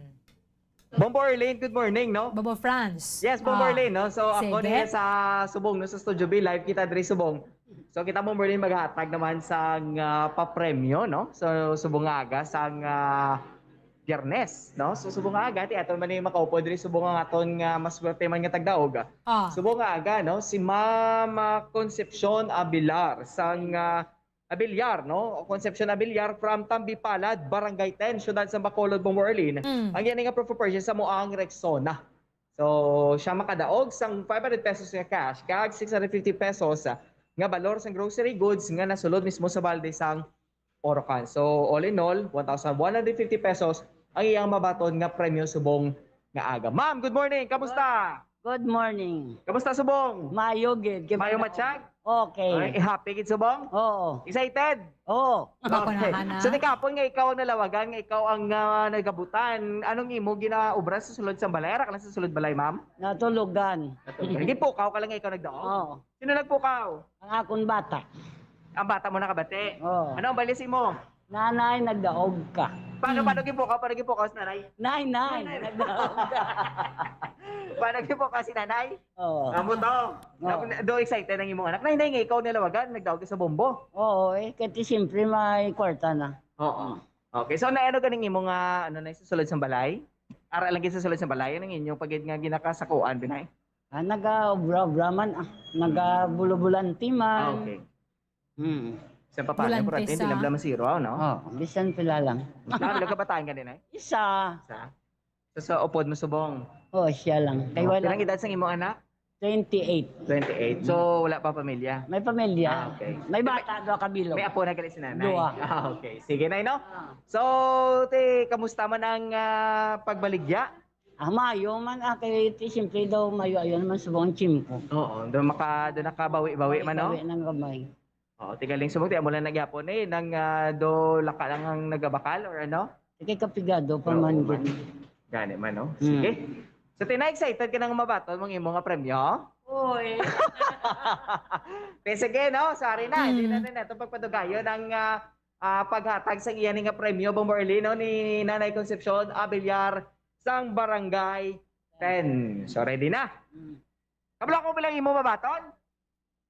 Bombo Erlyn, good morning, no? Bombo France. Yes, Bombo Erlyn, no? So ako sige. niya sa Subong, no? Sa Studio B, live kita diri Subong. So kita Bombo Erlyn maghatag naman sa papremyo, no? So Subong aga sa Biyernes, no? So Subong aga, ti aton man ni makaupo diri Subong ang aton nga maswerte man nga tagdaog. Subong aga, no? Si Mama Concepcion Abilar sang Abiliar, no? Concepcion Abiliar from Tambipalad, Barangay 10, Syudad sa Bacolod, Bombo Erlyn. Ang yan nga proof of purchase sa Moang Rexona. So, siya makadaog sang 500 pesos nga cash, kag 650 pesos nga balor sang grocery goods nga nasulod mismo sa balde sang Orocan. So, all in all, 1,150 pesos ang iyang mabaton nga premyo Subong nga aga. Ma'am, good morning. Kamusta? Good morning. Kamusta Subong? Mayo gid. Mayo matsyag? Okay. Ay, happy gid Subong? Oo. Excited? Oo. Okay. So di kapon nga ikaw ang nalawagan, nga ikaw ang nagabutan. Anong imo ginaubra sa sulod sa balay? Ara ka lang sa sulod balay, ma'am? Natulugan. Hindi pukaw ka lang nga ikaw nagdaog? Oo. Sino nagpukaw? Ang akong bata. Ang bata mo nakabate? Oo. Ano ang balis mo? Nanay, nagdaog ka. Paano gipukaw? Paano gipukaw si nanay? Nay, nagdaog ka. Paano gipukaw si nanay? Oo. Amo to. Do excited ang imong anak. Nay, nga ikaw nilawagan, nagdaog ka sa Bombo. Oo, kasi siyempre may kwarta na. Oo. Okay, so naano ganing imo nga ano na susulod sa balay? Ara lang sa sulod sa balay ang inyong pagid nga ginakasakuan binay. Naga-obra-obra man, naga-bulubulanti man. Okay. Sa Bulante papaano po natin, sa- dilabla masiro, no? Oo, bisan pila lang. Nakalaga ka bataan ka din ay? Isa. So sa upod mo subong. Oo, siya lang. Kay wala. Ilang edad sa imong anak? 28. 28. So wala pa pamilya? May pamilya. Okay. May bata, doon kabilog. May apo na gali si nanay? Dua. Okay. Sige na, no? So, kamusta man ang pagbaligya? Mayo man, kay siyempre daw mayo ayon naman subong chimpo. Oo, doon nakabawi-bawi man, no? Bawi ng gamay. Oo, tigaling subong, tiyan mo lang nagyapon nang do laka lang ang nagabakal or ano? Sige kapigado pa man gid. Gani man, no? Sige. So, excited ka nang mabaton mong imo nga premyo? Oy. Sige, no? Sorry na. Hindi na rin ito pagpadugayon ang paghatag sa iyan nga premyo, Bombo Erlyn, no? Ni Nanay Concepcion Abiliar sang Barangay 10. So, ready na? Kabla ko bilang imo mabaton?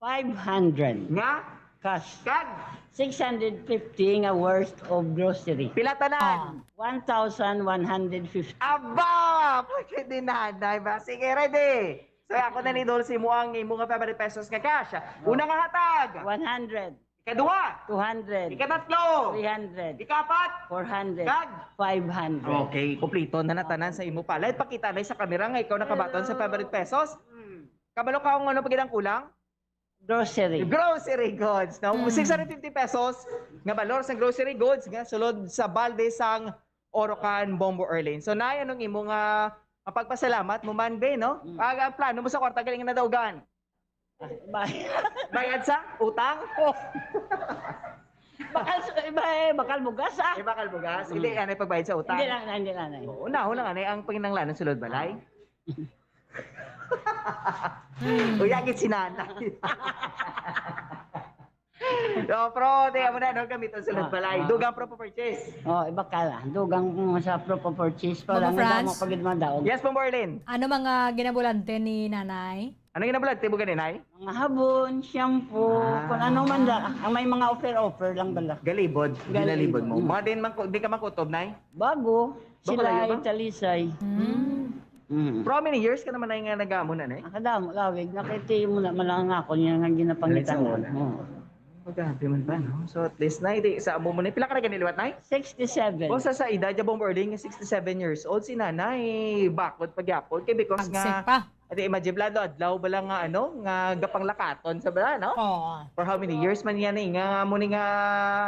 500. Nga? Cash. Kag? 650 nga worth of grocery. Pila tanan? 1,150. Aba! Pwede nanay ba? Sige, ready. So, ako na ni Dulce mo ang imo nga 500 pesos nga cash. Una nga hatag. 100. Ikaduha. 200. Ikatatlo. 300. Ikapat. 400. Kag? 500. Okay, kumplito na natanan sa imo pala. Pakita na sa kamera nga ikaw nakabaton sa 500 pesos. Kabalo ka kung ano pagidang kulang? Grocery. Grocery goods. No? 650 pesos nga balor sa grocery goods nga sulod sa balde sang Orocan, Bombo Erlyn. So nay anong imo nga mapagpasalamat mo man be, no? Ang plano mo sa kwarta galing na daugan. Bayad sa utang? Bakal bugas ah. Bakal bugas. Hindi anay pagbayad sa utang. Hindi lang. Oo, una anay ang panginanglanon sulod balay. Uyagit si nanay. So, pro, di mo na, no, gamiton sulod balay. Dugang pro purchase. Oh, iba ka lang. Dugang sa pro purchase pa Bombo lang. France? Mo pagid man daw. Yes, Bombo Erlyn. Ano mga ginabulante ni nanay? Ano yung nabalag? Tibo ganin, ay? Mga habon, shampoo, kung ano man da. Ang may mga offer lang bala. Galibod. Ginalibod mo. Mm. Mga din man, di ka makutob, nay? Bago, Bakalayo sila ba? talisay. For how many years ka naman na yung nagamon na, nay? Akadamo, lawig. Nakiti mo na malanga ako niya nga ginapangitan. Magabi man ba, no? So at least, nay, sa amo mo na, pila ka na ganiliwat, nay? 67. O sa edad, jabong boarding, 67 years old, si nanay, bakod pagyapon, kay because Pagsip nga, pa. ati imagine blado, adlaw ba lang nga, ano, nga gapang lakaton sa bala, no? Oo. For how many years man yan, nga, muni nga,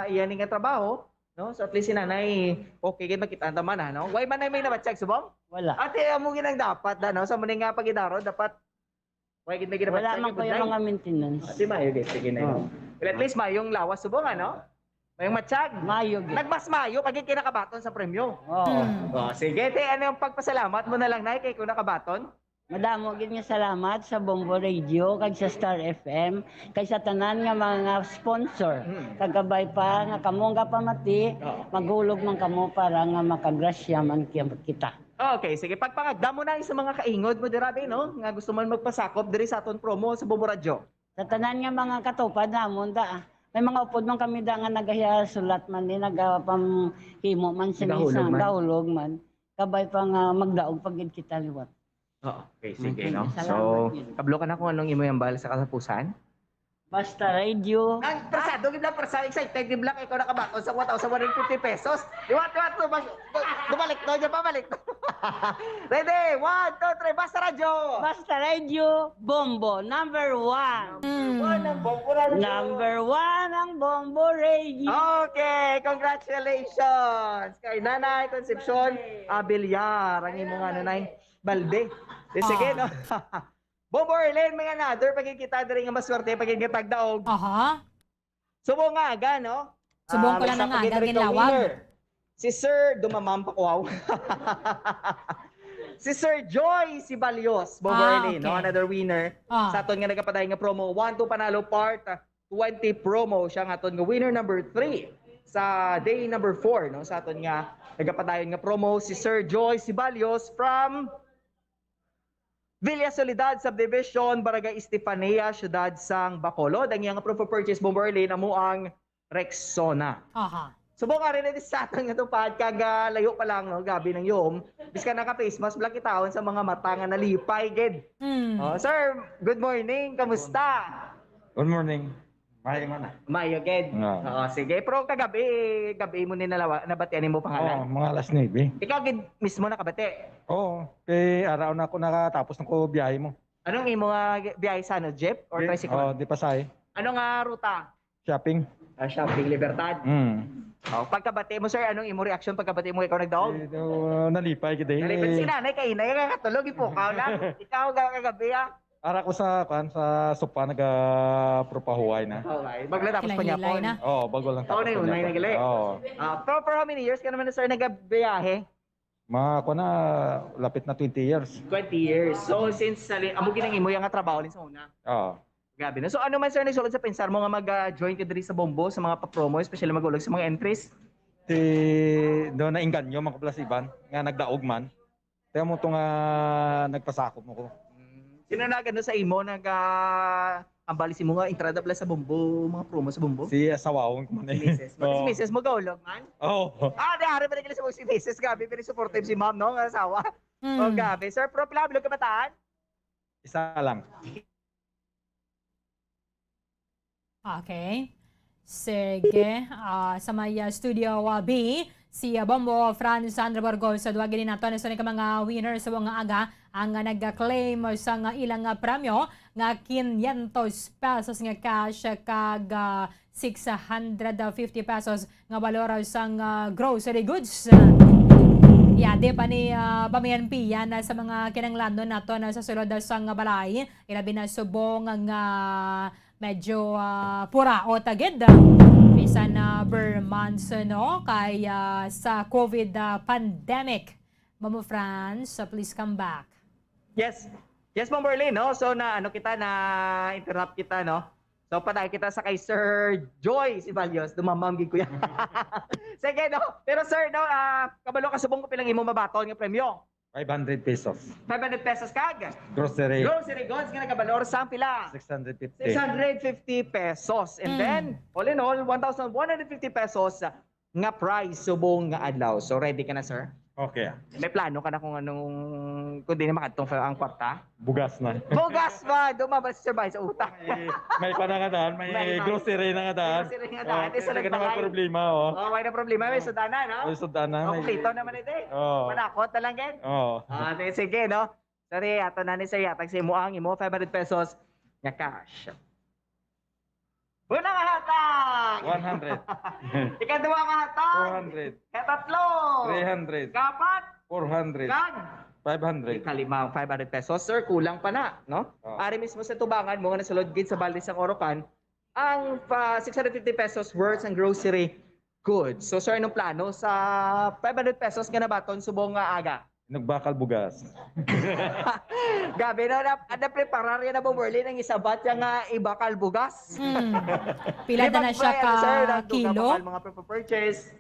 yan nga trabaho, no? So at least si nanay, okay, kaya makita naman, ha, no? Why man na may nabatsyag, subong? Wala. Ate, amo ginang dapat, no? Sa muni nga pagidaro, dapat, why gina Wala ginabatsyag, man ko yung mga maintenance. Ate, mayo, guys, sige na yun. Well, at least mayong lawas, subong, ano? Mayong matsyag. Mayo. Nagmas mayo, pag kinakabaton sa premyo. Oo. Oh, sige, te, ano yung pagpasalamat mo na lang, nay, kay kung nakabaton? Madamo gid nga salamat sa Bombo Radio kag sa Star FM kay sa tanan nga mga sponsor. Kagabay pa nga kamo nga pamati, magulog man kamo para nga makagrasya man kita. Okay, sige. Pagpangagda mo na sa mga kaingod mo, dirabi, no? Nga gusto man magpasakop diri sa aton promo sa Bombo Radio. Sa tanan nga mga katupad namon da. May mga upod man kami da nga nagahiya sulat man din nagapamhimo man sa isang dahulog man. Kabay pa nga magdaog pagid kita liwat. Okay, sige, no? Salamat So, yun. kablo ka na kung anong imo yung bal sa kasapusan? Basta radio. Ang persado, giblang persado, excited, giblang ikaw nakabaton sa 1,150 pesos. Liwat, bumalik to, dyan pabalik to. Ready? 1, 2, 3, basta radyo! Basta radio, Bombo, number 1. Number 1 ang Bombo Radio. Okay, congratulations! Kay Nanay Concepcion Abilyar, ang imong nanay Balde. Sige, no? Bombo Erlyn, may another pagkikita na rin nga maswerte pagkikitag daog. Aha. Subong nga aga, no? Subong ko lang na nga, gagawin lawag. Si Sir Dumamam Pakuaw. Si Sir Joy Sibalios, Bombo Erlyn, no? Another winner. Sa aton nga nagkapatay nga promo, 1-2 panalo part, 20 promo. Siya nga aton nga winner number 3 sa day number 4, no? Sa aton nga nagkapatayon nga promo, si Sir Joy Sibalios from Villa Soledad Subdivision, Barangay Estefania, Syudad sang Bacolod. Ang iyang proof of purchase, Bombo Erlyn, amo ang Rexona. Aha. Subong ka rin sa atin nga tupad, kaga layo pa lang, no? Gabi ng yom. Bis ka naka-face mask, black itawon sa mga mata nga nalipay, gid. Sir, good morning. Kamusta? Good morning. Mayo nga na. Mayo, gid. Sige, pero gabi mo din nabatianin mo pangalan? Mga alas 9. Ikaw, gid, mismo nakabati? Oo. Kay araw na ako nakatapos ng ko biyahe mo. Anong imo nga biyahe sa ano, jeep or tricycle? Di pasay. Anong nga ruta? Shopping. Shopping Libertad. Pagkabati mo, sir, anong imo reaction pagkabati mo ikaw nagdaog? Nalipay kita. Nalipay si nanay kay inay nga katulog ipukaw lang. Ikaw kagabi Ara ko sa sopa nagapropahuay na. Okay. Bagla tapos pa niya po. Bago lang tapos. Na yun, unay nagali. For how many years ka naman na, sir, nagabiyahe? Lapit na 20 years. 20 years. So, since amo ginang imo yung nga trabaho din sa una? Gabi na. So, ano man, sir, nagsulod sa pensar mo nga mag-join ka diri sa Bombo, sa mga pa-promo, especially mag-ulag sa mga entries? Doon na inganyo, mga kaplasiban, nga nagdaog man. Kaya mo ito nga nagpasakop mo ko. Sino na gano sa imo ambali si mo nga entrada pala sa Bombo, mga promo sa Bombo? Si Asawawon ko man eh. Si Mrs. mo gaulog man? Dahari ba na si Mrs. Gabi, very supportive si ma'am, no? Ang asawa. Gabi. Sir, pro pilablo ka bataan? Isa lang. Okay. Sige. Sa may studio B, si Bombo Franz Sandra Borgos sa duwagin din nato sa mga winners sa mga aga ang nagka-claim sa ilang premyo nga 500 pesos nga cash kag 650 pesos nga valor sa grocery goods. Yade pa ni PMP yan sa mga kinanglandon nato na sa sulod sa balay. Ilabi na subong nga medyo pura o tagid. Bisan per months, no? Kay sa COVID pandemic. Mamo Franz, please come back. Yes. Yes, Ma'am Erlyn, no? So, interrupt kita, no? So, patay kita sa kay Sir Joy Sibalios. Dumamamgig ko yan. Sige, no? Pero sir, no? Kabalo ka subong ko pilang imo mabaton nga premyo. 500 pesos. 500 pesos kag. Grocery. Grocery goods nga nagabalor sa pila. 650. 650 pesos. And then, all in all, 1,150 pesos nga price subong nga adlaw. So ready ka na, sir? Okay. May plano ka na kung anong kung di na makatong ang kwarta? Bugas na. Bugas ba? Dumabal si Sir Bay sa utang. May panangadaan, may grocery na nga daan. Grocery nga daan. Ito sa Hindi ka naman nagpakay. problema, oh. Oh, may na problema. May sudana, no? May sudana. Oh, plito naman ito eh. Oo. Manakot na lang yan. Oo. Sige, no? Sorry, ato na ni Sir Yatag sa imo ang imo 500 pesos nga cash. Unang hatag! 100. Ikaduha nga hatag! 200. Katatlo! 300. Kapat! 400. Kag! 500. Kalima, 500 pesos. Sir, kulang pa na, no? Ari mismo sa tubangan mo nga nasulod gid sa balde sang Orocan, ang 650 pesos worth ng grocery goods. So, sir, anong plano sa 500 pesos nga nabaton subong nga aga? Nagbakal bugas. Gabi na preparar yan na Berlin ng isabat yung ibakal bugas. Pila na siya ka kilo? Mga purchase.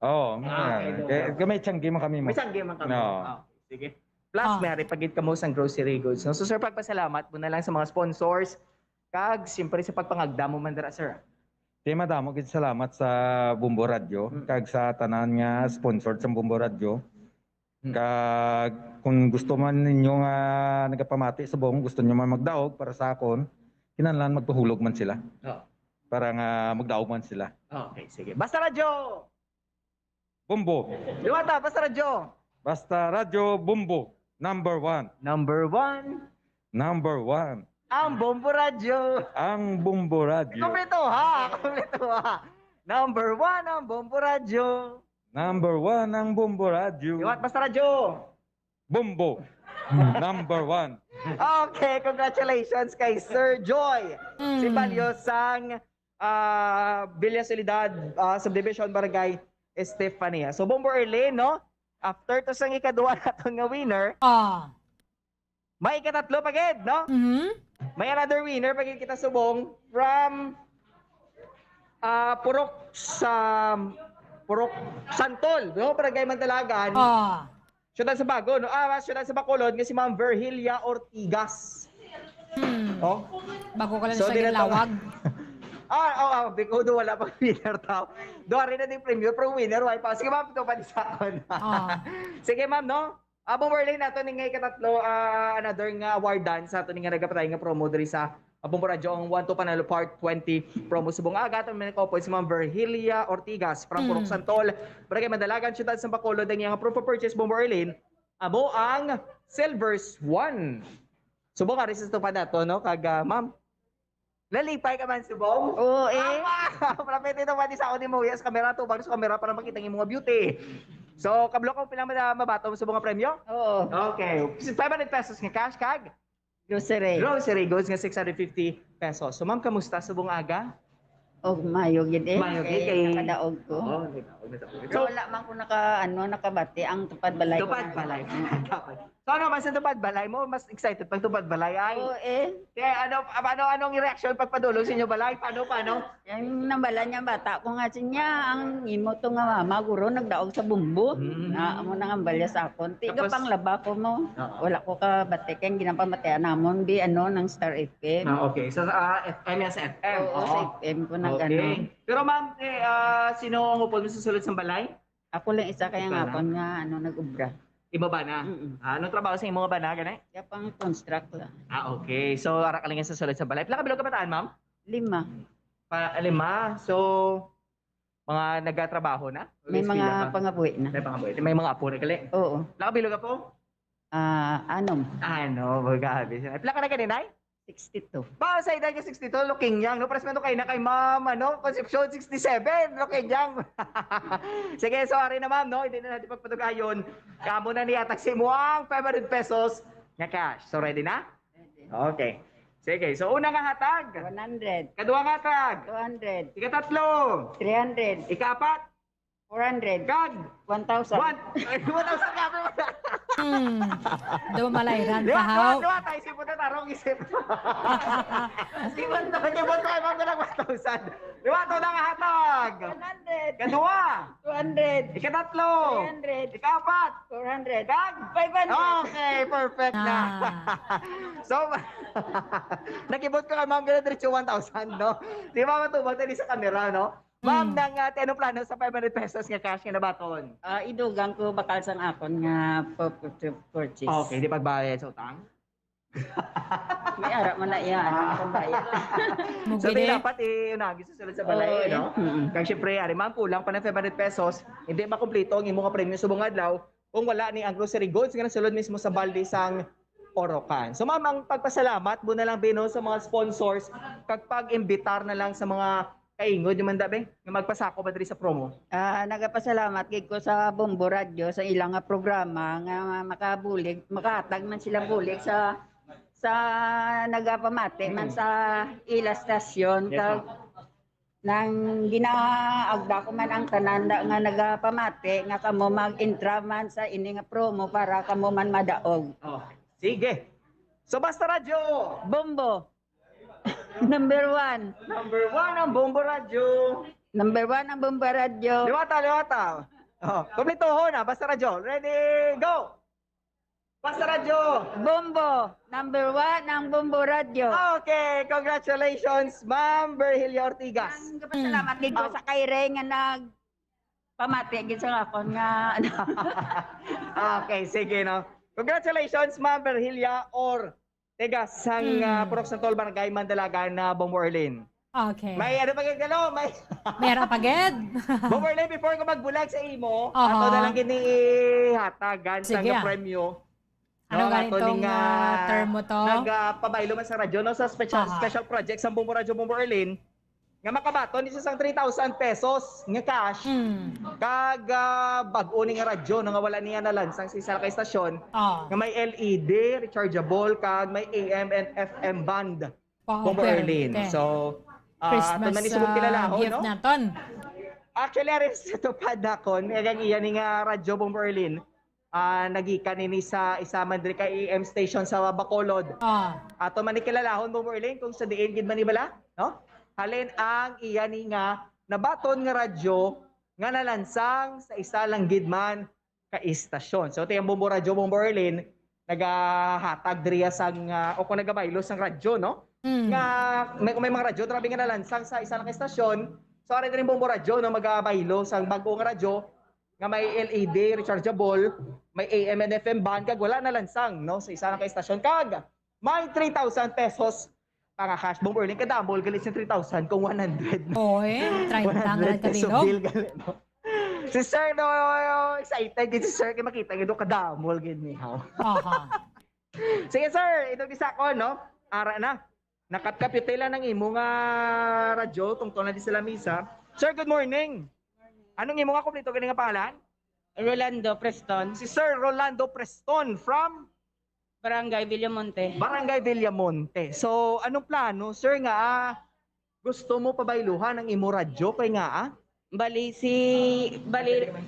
Oo. May tiyanggi man kami mo. May tiyanggi man kami. No. Sige. Plus, may pagit ka mo sa grocery goods. So, sir, pagpasalamat mo na lang sa mga sponsors. Kag, siyempre sa pagpangagda mo man dara, sir. Madamo gid salamat sa Bombo Radio. Kag sa tanan nga sponsored sa Bombo Radio. Kag kung gusto man ninyo nga nagapamati sa buong, gusto nyo man magdaog para sa akon, kinahanglan magpahulog man sila. Para nga magdaog man sila. Okay, sige. Basta radyo! Bombo. Liwata, basta radyo! Basta Radio Bombo. Number 1. Number 1. Number 1. Ang Bombo Radio. Ang Bombo Radio. Kompleto ha! Kompleto ha! Number 1 ang Bombo Radio. Number 1 ang Bombo Radio. Liwat, basta radyo! Bombo. Number 1. Okay, congratulations kay Sir Joy. Si Balyosang Villa Solidad Subdivision Barangay Estefania. So, Bombo Erlyn, no? After to sang ikaduwa nato nga winner, may ikatatlo pagid, no? May another winner pagid kita subong from Purok Santol, no? Barangay Mantalagan. Syudad sa Bago, no? Syudad sa Bacolod nga si Ma'am Virgilia Ortigas. Oh? Bago ka lang sa gilawag. Because wala pang winner tao. Doon rin na din premium, pero winner, why pa? Sige ma'am, ito pa sa akin. Sige ma'am, no? Abong Erlyn nato ni ngay katatlo another nga awardan sa ato ni nga nagapatay nga promo diri sa Bombo Radio ang 1 to Panalo Part 20 promo subong aga ato man ko si Ma'am Virgilia Ortigas from Purok Santol, Barangay Mandalagan, Syudad sa Bacolod ang iyang proof of purchase Bombo Erlyn amo ang Silvers 1. Subong ari sa tupad nato no kag ma'am. Lalipay ka man subong? Oo Malapit ito pati sa ako ni Moyas camera to bago sa camera para makita ng mga beauty. So, kablo ko pilang mabato sa mga premyo? Oo. Okay. 500 pesos nga cash kag? Grocery goods nga 650 pesos. So, ma'am, kamusta sa buong aga? Mayo gid eh. Mayo gid kay nakadaog ko. So, wala man ko nakabati ang tupad balay. Tupad balay. So, ano mas tupad balay mo? Mas excited pag tupad balay ay? Oo Kaya anong reaction pag padulong sa inyo balay? Paano? Yung nambala niya bata ko nga siya ang imo to nga mama guro nagdaog sa bumbo. Na amo nang ambalya sa akon. Tiga pang laba ko mo. Wala ko ka bati kay ginapamatean namon bi ng Star FM. Okay. So FM yan sa FM. Oo, sa FM ko nag-ano. Pero ma'am, sino ang upod mo sa sulod sa balay? Ako lang isa kaya nga ako nga nag-ubra. Iba ba na? Anong trabaho sa imo ba na gani? Kaya pang construct lang. Okay. So ara ka lang sa sulod sa balay. Pila ka bilog kabataan, ma'am? 5. 5. So mga nagatrabaho na? May mga pangabuhi na. May mga apo na gali? Oo. Pila ka bilog ka po? Anom. Magabi. Pila ka na ganinay? 62. Ba sa edad ka 62, looking young. No, presmento kayo na kay ma'am, Concepcion 67, looking young. Sige, sorry na ma'am, no? Hindi na natin pagpatugayon. Kamo na niya, taksi mo ang 500 pesos nga cash. So, ready na? Ready. Okay. Sige, so una nga hatag. 100. Kaduwa nga hatag. 200. Ikatatlo. 300. Ikapat. 400. Kag. 1,000. 1,000 ka. Do malayran Di pa ba? haw. Di ba? Tayo sipon na tarong isip. Sipon na. Kibot ko ibang ko ng 1,000. Di ba? Ito na nga hatag. 100. Kadua. 200. Ikatatlo. 300. Ikapat. 400. Kag. 500. Okay, perfect na. So, nakibot ko kay ma'am gano'n diretso 1,000, no? Di ba matubag tayo sa camera, no? Ma'am, nang anong plano sa 500 pesos nga cash nga nabaton? Idugang ko bakal sang akon nga purchase. Okay, di pagbayad sa utang? May ara man na iya ang bayad. So, dapat unagi susunod sa balay, no? Kag syempre, ari ma'am, kulang pa ng 500 pesos, hindi makumpleto ang imong nga premyo subong adlaw kung wala ni ang grocery goods nga nasulod mismo sa balde sang Orocan. So ma'am, ang pagpasalamat mo na lang bino sa mga sponsors kag pag-imbitar na lang sa mga kaingod yung mandabe nga magpasako pa diri sa promo. Nagapasalamat gid ko sa Bombo Radio sa ilang nga programa nga makabulig, makahatag man sila bulig sa nagapamati man sa ila stasyon kag nang ginaagda ko man ang tananda nga nagapamati nga kamo mag-intra man sa ini nga promo para kamo man madaog. Sige. So basta radyo. Bombo. Number 1. Number 1 ang Bombo Radio. Number 1 ang Bombo Radio. Liwata. Kumplituho na. Basta radyo. Ready, go! Basta radyo. Bombo. Number 1 ang Bombo Radio. Okay, congratulations, Ma'am Virgilio Ortigas. Salamat gid ko sa kayre nga pamati gid sa akon nga Okay, sige no. Congratulations, Ma'am Virgilia Ortigas sang Purok Santol Barangay Mandalagan na Bombo Erlyn. Okay. May ano pa gagalo? May Meron pa gid. Bombo Erlyn, before ko magbulag sa imo, Aha. ato na lang gini hatagan sa Sige, premyo. Ano No, ganitong ato ning, term mo to? Nagpabaylo man sa radyo no sa special project sa Bombo Radio Bombo Erlyn. Nga makabaton isa sang 3,000 pesos nga cash. Kag bag-o ni nga radyo nga wala niya na lansang sa isa ka istasyon. Nga may LED, rechargeable kag may AM and FM band. Bombo Erlyn. So Christmas ato man ni subong kilalahon, gift no? naton. Actually, aris sa tupad akon, ngayon iyan nga radyo Bombo Erlyn. Nagikan ini sa isa man diri ka AM station sa Bacolod. Ato man ni kilalahon Bombo Erlyn kung sa diin gid man ni bala, no? Halin ang iyan nga nabaton nga radyo nga nalansang sa isa lang gid man ka istasyon. So tiyang Bombo Radio Bombo Erlyn nagahatag diriya sang o kung nagabaylo sang radyo, no? Nga may mga radyo trabi nga nalansang sa isa lang ka istasyon. So ari diri Bombo Radio no magabaylo sang bag-o nga radyo nga may LED, rechargeable, may AM and FM band kag wala na lansang no sa isa lang ka istasyon kag may 3,000 pesos pang cash Bombo Erlyn kadamol galit sa 3,000 kung 100. Oy, 30 nga kabilog. No? Si Sir no excited gid si Sir kay makita gid kadamol gid ni how. Sige Sir, ito gisa ko no. Ara na. Nakapkapitela ng imo nga radyo tungtong na di sa lamisa. Sir, good morning. Anong imo nga kompleto gani nga pangalan? Rolando Preston. Si Sir Rolando Preston from Barangay Villamonte. Barangay Villamonte. So, anong plano, sir, nga gusto mo pabayluhan ang imo radyo kay nga Bali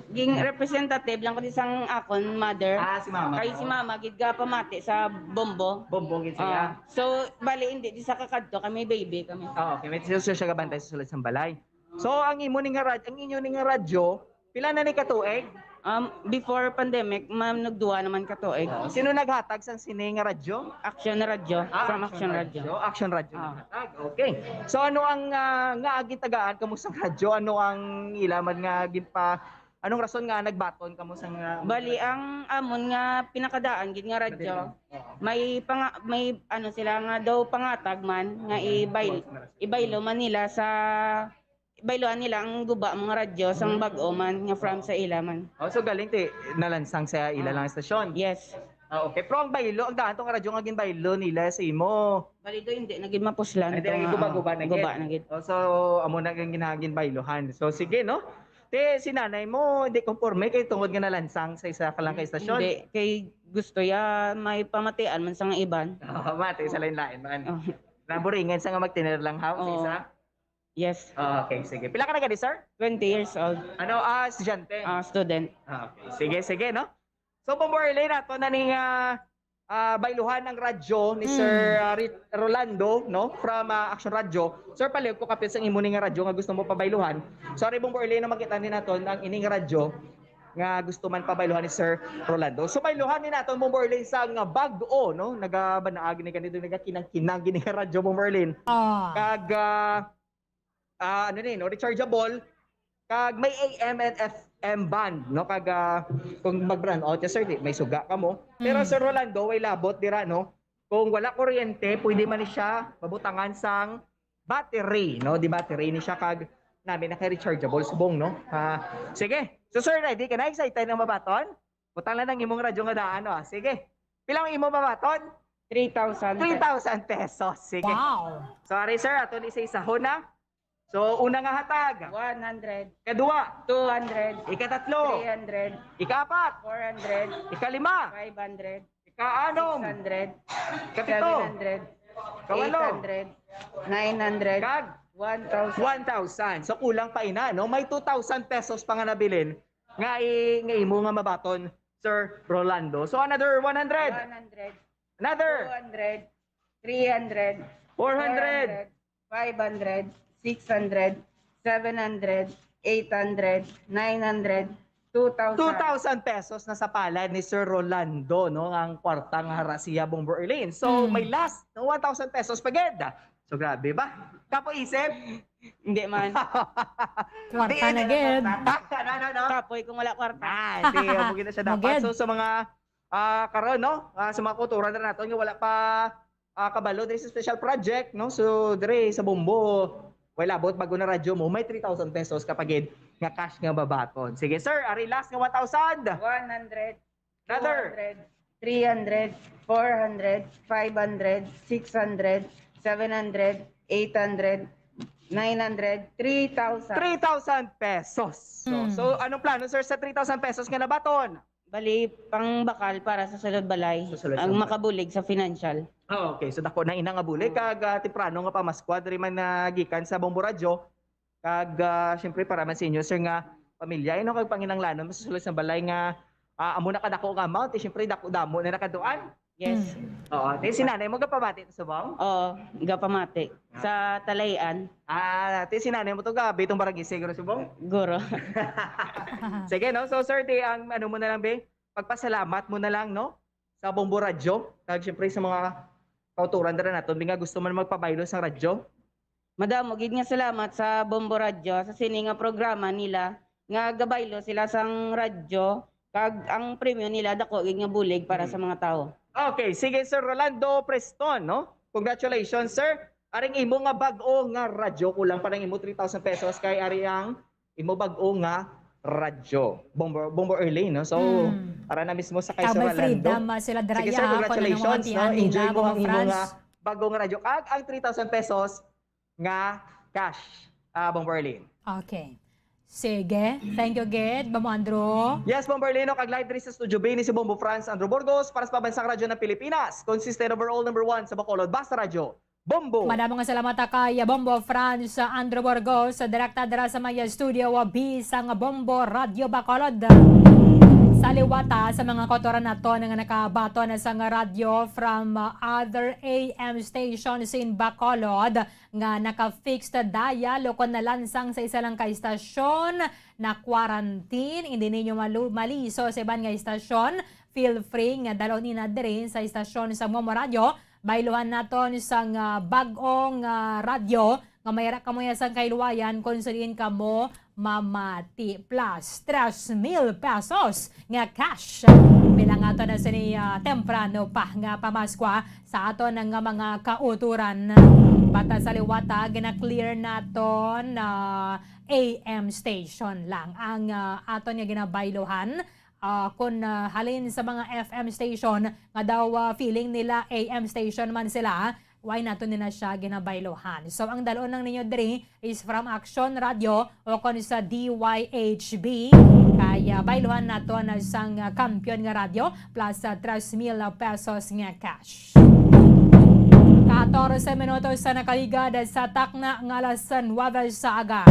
ging representative lang ko isang akon mother. Si mama. Kay si mama gid ga pamati sa Bombo. Bombo gid siya. So bali hindi di sa kakadto kami baby kami. Okay, may siya gabantay sa sulod sang balay. So, ang imo ning radyo, pila na ni katuig? Before pandemic, nagduwa naman katuig. Sino naghatag sang sini nga radyo? Action Radio. From Action Radio. Action Radio naghatag. Okay. So ano ang nga agi tagaan kamo sang radyo? Ano ang ilaman nga ginpa anong rason nga nagbaton kamo sang Bali ang amon nga pinakadaan gid nga radyo. May ano sila nga daw pangatag man nga ibaylo man nila sa bayloan nila ang guba mga radyo sang bag-o man nga from sa ila man. So galing ti nalansang sa ila lang istasyon. Yes. Okay, pero ang baylo, ang daan tong radyo nga ginbaylo nila sa imo. Bali do hindi nagid mapuslan. Hindi guba-guba na gid. So amo na ginagin baylohan. So sige no. Te si nanay mo hindi konforme kay tungod nga nalansang sa isa ka lang ka istasyon. Hindi kay gusto ya may pamatian man sa nga iban. Mati sa lain-lain man. Naburingan sa nga magtiner lang ha sa isa. Yes. Okay, sige. Pila ka na gani, sir? 20 years old. Ano, estudyante? Student. Okay, sige, no? So Bombo Erlyn nato na ning bailuhan ang radyo ni Sir Rolando, no, from Action Radio. Sir, paliw ko kapit sa imo ning radyo nga gusto mo pabailuhan. Sorry Bombo Erlyn na makita ni naton ang ining radyo nga gusto man pabailuhan ni Sir Rolando. So bailuhan ni naton Bombo Erlyn sa nga bag-o, no, nagabanaag ni kanito nagakinang-kinang gini nga radyo Bombo Erlyn. Kag ano ni, no, rechargeable, kag may AM and FM band, no, kag kung mag-brand out sir, may suga ka mo. Pero Sir Rolando, way labot dira, no, kung wala kuryente, pwede man ni siya mabutangan sang battery, no, di battery ni siya kag namin naka-rechargeable subong, no. Sige, so sir, ready ka na? Excited na mabaton? Butang lang ng imong radyo nga daan, no. Sige, pilang imo mabaton? 3,000 pesos. Sige. Wow. Sorry sir, ato ni isa-isahon na. So, una nga hatag. 100. Kadua. 200. Ikatatlo. 300. Ikaapat. 400. Ikalima. 500. Ikaanom. 600. Kapito. 700. Kawalo. 800. 900. Kag. 1,000. 1,000. So, kulang pa ina, no? May 2,000 pesos pa nga nabilin. Nga imo nga mabaton, Sir Rolando. So, another 100. 100. Another. 200. 300. 400. 500. 600, 700, 800, 900, 2,000. 2,000 pesos na sa palad ni Sir Rolando, no, ang kwartang harasiya Bombo Erlyn. So, may last no, 1,000 pesos paged. So, grabe ba? Kapo isip? Hindi man. Kwarta na gid. No. Kapoy kung wala kwarta. Hindi, mugin na siya dapat. So, sa mga karon, no, sa mga kultura na natin, wala pa kabalo, there is a special project, no? So, dire sa Bombo, wala bot bago na radyo mo, may 3,000 pesos kapag nga cash nga babaton. Sige sir, ari last nga 1,000. 100. Another. 200, 300, 400, 500, 600, 700, 800, 900, 3,000. 3,000 pesos. So anong plano sir sa 3,000 pesos nga nabaton? Bali, pang bakal para sa sulod balay. Ang makabulig sa financial. Oh, okay, so dako na ina nga bulig kag temprano nga pamaskwa diri man nagikan sa Bombo Radyo. Kag syempre para man sa inyo sir nga pamilya ino kag panginanglanon masusulod sa balay nga amo na kadako nga amount, syempre dako damo na nakaduan. Yes. Oo, te sinanay mo gapamati sa subong? Oo, gapamati. Sa Talayan. Te sinanay mo to gabi itong barangay siguro subong? Guro. Sige no, so sir, ang ano mo na lang be, pagpasalamat mo na lang no sa Bombo Radyo. Kag syempre sa mga kauturan dira naton nga gusto man magpabaylo sa radyo. Madam, gid nga salamat sa Bombo Radyo sa sini nga programa nila nga gabaylo sila sang radyo kag ang premyo nila dako gid nga bulig para sa mga tao. Okay, sige Sir Rolando Preston, no? Congratulations sir. Aring imo nga bag-o nga radyo kulang pa nang imo 3,000 pesos kay ari ang imo bag-o nga radyo. Bombo Erlyn, no? So, para na mismo sa kay Sir Rolando. Freedom sila dira. Sige sir, congratulations, no? Enjoy mo ang imo nga bag-o nga radyo kag ang 3,000 pesos nga cash. Bombo Erlyn. Okay. Sige. Thank you, Ged. Bamo Andro. Yes, Bombo Erlyn, kag live diri sa Studio B ni si Bombo France Andro Burgos para sa Pambansang Radyo ng Pilipinas. Consistent overall number 1 sa Bacolod. Basta Radyo. Bombo. Madamong nga salamat kay Bombo France Andro Burgos, direkta dira sa Maya Studio B sa Bombo Radio Bacolod. Sa liwata sa mga kotoran nato nga nakabato na sa radyo from other AM stations in Bacolod nga naka-fixed dial o kon nalansang sa isa lang ka istasyon na quarantine, hindi ninyo maliso sa iban nga istasyon, feel free nga dalon ina diri sa istasyon sa Bombo Radio. Bailuhan naton sang bag-ong radyo nga mayra kamo sang kailuwayan kung saan kamo mamati plus 3,000 pesos nga cash. Bilang ato na sini temprano pa nga pamaskwa sa ato nga mga kauturan. Bata sa liwata, gina-clear naton AM station lang ang aton nga ginabailuhan. Kung halin sa mga FM station nga daw feeling nila AM station man sila, why nato nila siya ginabailohan. So ang dalon ng ninyo diri is from Action Radio o kung sa DYHB. Kaya bailohan nato na sang kampiyon nga radio plus 3,000 pesos nga cash. 14 minutos sa nakaligad sa takna nga alas 9 sa aga.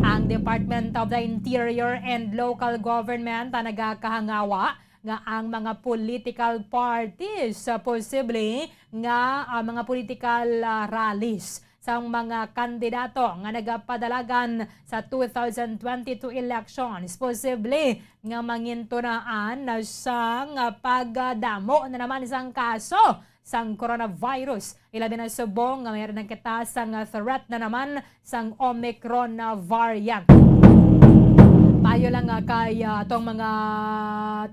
Ang Department of the Interior and Local Government nagakahangawa nga ang mga political parties posible nga mga political rallies sa mga kandidato nga nagapadalagan sa 2022 elections posible nga mangintunaan sa pagdamo na naman isang kaso sang coronavirus. Ilabi na subong nga mayroon ng kita sang threat na naman sang Omicron variant. Payo lang kay itong mga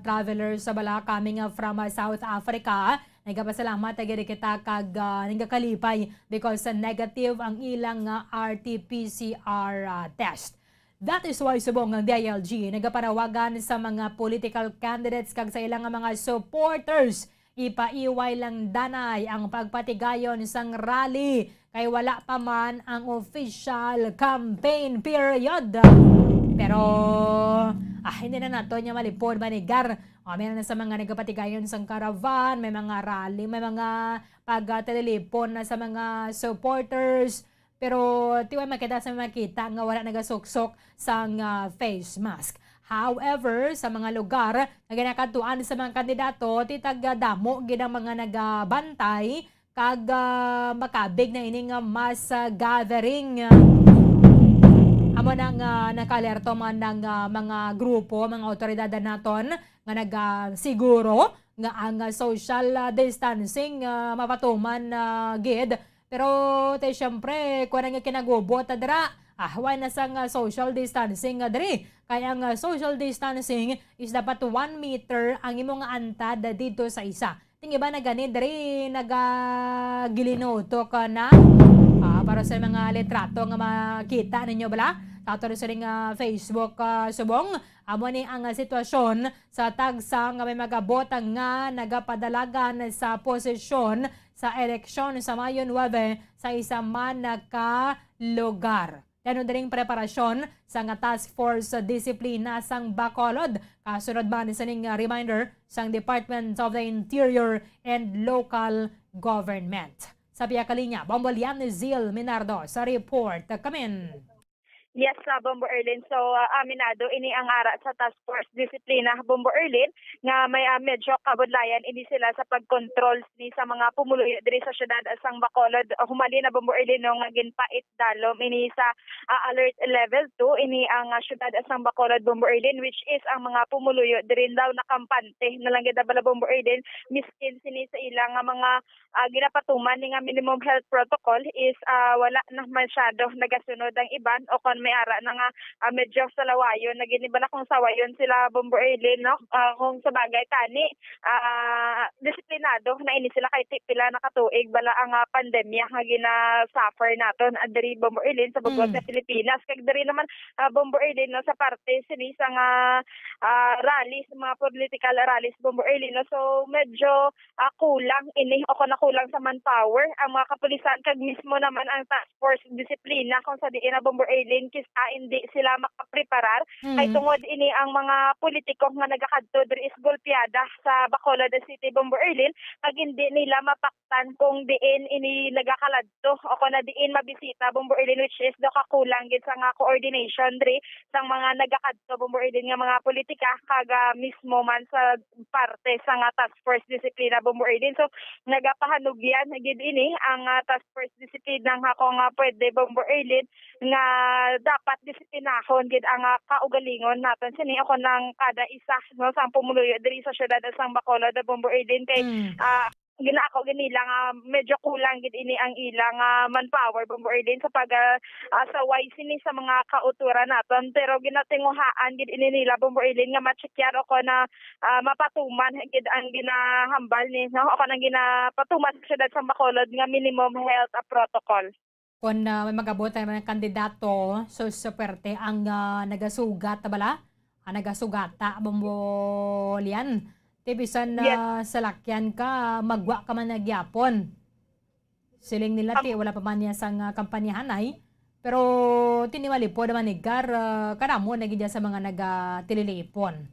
travelers sa bala coming from South Africa. Nagpasalamat agad kita kag nagakalipay because negative ang ilang RT-PCR test. That is why subong ang DILG nagapanawagan sa mga political candidates kag sa ilang mga supporters ipaiway lang danay ang pagpatigayon sang rally kay wala pa man ang official campaign period. Pero hindi na nato niya malipod manigar. Meron na sa mga nagpatigayon sang caravan, may mga rally, may mga pagtelefon na sa mga supporters. Pero tiway makita sa makita nga wala nagasuksok sang face mask. However, sa mga lugar na ginakatuan sa mga kandidato, titagdamo gid ang mga nagabantay kag makabig na ining mass gathering. Amo nang nakalerto man ng mga grupo, mga otoridad naton nga nagsiguro nga ang social distancing mapatuman gid. Pero syempre, kuha nga kinagubot dira. Why na sang social distancing diri? Kaya ang social distancing is dapat 1 meter ang imong antad dito sa isa. Tingi ba na gani diri nagagilinoto ka na? Para sa mga litrato nga makita ninyo bala? Tato sa ring Facebook subong. Amo ni ang sitwasyon sa tagsa nga may magabot nga nagapadalagan sa posisyon sa eleksyon sa Mayo 9 sa isa man ka lugar. Ano din preparasyon sa nga task force disiplina sang Bacolod. Kasunod ba ni saning reminder sang Department of the Interior and Local Government. Sa Piyakalinya, Bombolian Zil Minardo sa report. Kamin. Yes, Bombo Erlyn. So, aminado, ini ang ara sa Task Force Disiplina, Bombo Erlyn, nga may medyo kabudlayan, ini sila sa pag-control ni sa mga pumuluyo diri sa syudad sang Bacolod. Humali na Bombo Erlyn no, nga ginpait dalom, ini sa alert level 2, ini ang syudad sang Bacolod, Bombo Erlyn, which is ang mga pumuluyo diri daw nakampante, nalanggit na bala Bombo Erlyn, miskin sini sa ilang mga ginapatuman ni nga minimum health protocol is wala na masyado nagasunod ang iban o kon may ara na nga medyo sa lawayon na ginibala kung sawayon sila Bombo Erlyn no kung sa bagay tani disiplinado na ini sila kay pila nakatuig bala ang pandemya nga gina-suffer naton adiri Bombo Erlyn sa bugod sa Pilipinas kag diri naman Bombo Erlyn no sa parte sini sa nga rallies mga political rallies Bombo Erlyn no so medyo kulang ini o na kulang sa manpower ang mga kapulisan kag mismo naman ang task force disiplina kung sa diin na Bombo Erlyn kisa hindi sila makapreparar kay tungod ini ang mga politiko nga nagakadto diri is golpeada sa Bacolod City Bombo Erlyn kag hindi nila mapaktan kung diin ini nagakaladto o kung na diin mabisita Bombo Erlyn which is do kakulang gid sa nga coordination diri sang mga nagakadto Bombo Erlyn nga mga politika kag mismo man sa parte sa nga task force disiplina Bombo Erlyn so nagapahanugyan gid ini ang task force disiplina nga ako nga pwede Bombo Erlyn nga dapat disiplinahon gid ang kaugalingon naton sini ako nang kada isa no sa pumuluyo diri sa syudad sang Bacolod Bombo Erlyn kay ginako ginila nga medyo kulang gid ini ang ilang manpower Bombo Erlyn sa pag saway sini sa mga kauturan naton pero ginatinguhaan gid ini nila Bombo Erlyn nga ma-checkyan ako na mapatuman gid ang ginahambal ni no ako nang ginapatuman sa syudad sang Bacolod nga minimum health protocol. Kung may magabot tayo mga kandidato, so superte ang nagasugat bala? Nagasugata, Bombolian. Tibisan sa lakyan ka, magwa ka man nagyapon. Siling nila wala pa man niya sang kampanyahanay. Pero tiniwali po naman nigar, karamo nagidya sa mga nagatililipon.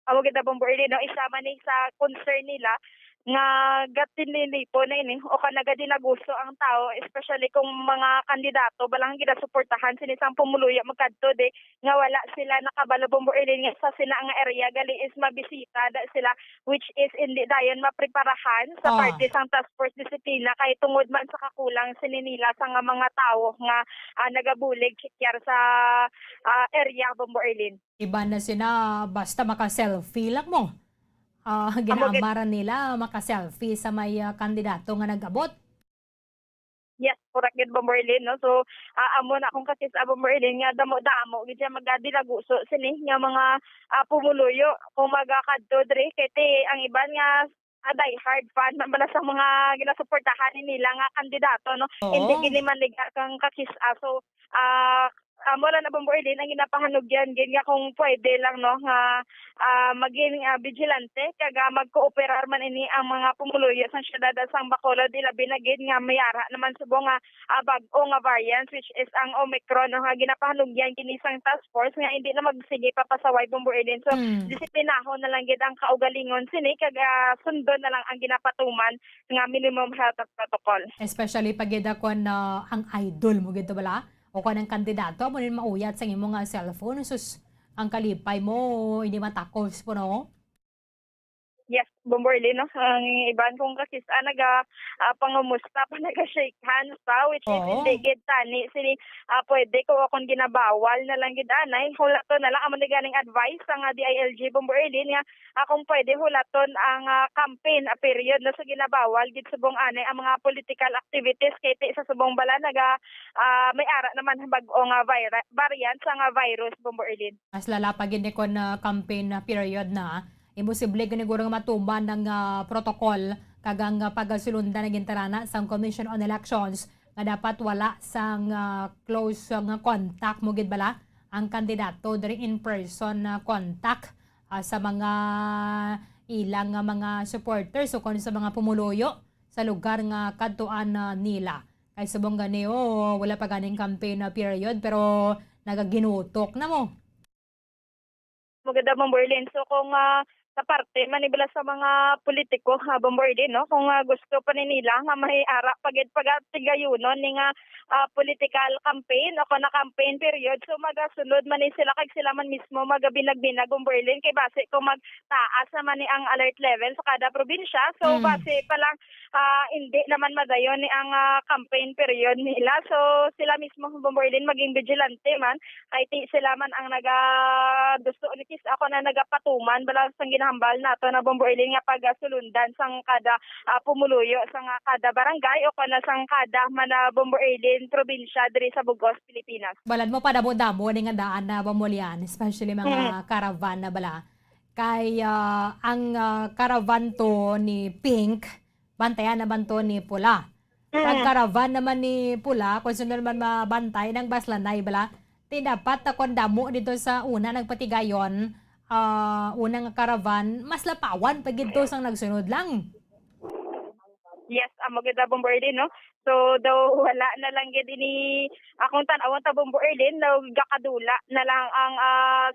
Amo kita Bombo Erlyn no isama ni sa concern nila nga gatinilipo na ini o kanaga dinagusto ang tao, especially kung mga kandidato balang ginasuportahan sinisang pumuluyo magkadto de nga wala sila nakabalo Bombo Erlyn nga sa sina nga area gali is mabisita da sila, which is hindi dayon mapreparahan sa parte sang task force disiplina kay tungod man sa kakulang sininila sa nga mga tao nga nagabulig kikyar sa area Bombo Erlyn. Iba na sina basta maka-selfie lang mo. Ginaamaran nila maka-selfie sa may kandidato nga nag-abot. Yes, correct gid Bombo Erlyn, no. So amo na akong kasis Bombo Erlyn nga damo-damo gid siya magadilaguso sini nga mga pumuluyo kung magakadto dre kay ang iban nga die hard fan man bala sa mga ginasuportahan nila nga kandidato, no. Hindi gini man ligar kang kakis-a. So amo lang na Bombo Erlyn ang ginapahanugyan gid nga kung pwede lang, no, nga maging vigilante kaga magkooperar man ini ang mga pumuluyo sa syudad sang Bacolod ilabi na gid nga mayara naman subong nga bag-o nga variant which is ang Omicron, no, nga ginapahanugyan kini sang task force nga hindi na magsige papasaway Bombo Erlyn. So disiplinahon na lang gid ang kaugalingon sini kaga sundon na lang ang ginapatuman nga minimum health protocol. Especially pag gid kon ang idol mo gid bala o kanang kandidato mo rin mauyat sa imong nga cellphone sus ang kalipay mo hindi matakos po, no? Yes, Bombo Erlyn, no. Ang iban kong kakis naga pangumusta pa naga-shake hands pa which is hindi gid tani sini pwede ko akong ginabawal na lang gid anay hulaton na lang amo ganing advice ang DILG Bombo Erlyn nga akong pwede hulaton ang campaign period na sa ginabawal gid subong anay ang mga political activities kay sa subong bala naga may ara naman bag-o nga variant sa nga virus Bombo Erlyn. Mas lala pa gid kon campaign period na imposible ganiguro nga matuman ng protocol kagang pagasulundan ng gintarana sa Commission on Elections nga dapat wala sang close nga contact mo gid bala ang kandidato diri in person contact sa mga ilang mga supporters o kon sa mga pumuluyo sa lugar nga kadtuan nila. Kay subong gani wala pa ganing campaign period pero nagaginutok na mo. Maganda Bombo Erlyn. So kung sa parte manibala sa mga politiko Bombo Erlyn, no, kung gusto pa nila nga mahiara pagid tigayunon ni nga political campaign o kana campaign period, so magasunod man ni sila kay sila man mismo magabinag-binag Bombo Erlyn kay base kung magtaas naman ni ang alert level sa kada probinsya, so base pa lang hindi naman madayon ni ang campaign period nila, so sila mismo Bombo Erlyn maging vigilante man kay sila man ang gusto ni ako na nagapatuman bala sang ginahambal nato na Bombo Erlyn nga pagasulundan sang kada pumuluyo sang kada barangay o kana sang kada mana Bombo Erlyn probinsya diri sa Bugos, Pilipinas. Balad mo pa damo-damo ni nga daan na Bomolian, especially mga caravan na bala. Kay ang caravan to ni Pink, bantayan naman to ni Pula. Pag caravan naman ni Pula, kung sino naman mabantay ng Baslanay bala, di dapat akong damo dito sa una nagpatigayon, unang caravan, mas lapawan pag ito sang nagsunod lang. Yes, maganda Bombo Erlyn, no. So daw wala na lang gid ini akong tan-awon ta Bombo Erlyn daw gakadula na lang ang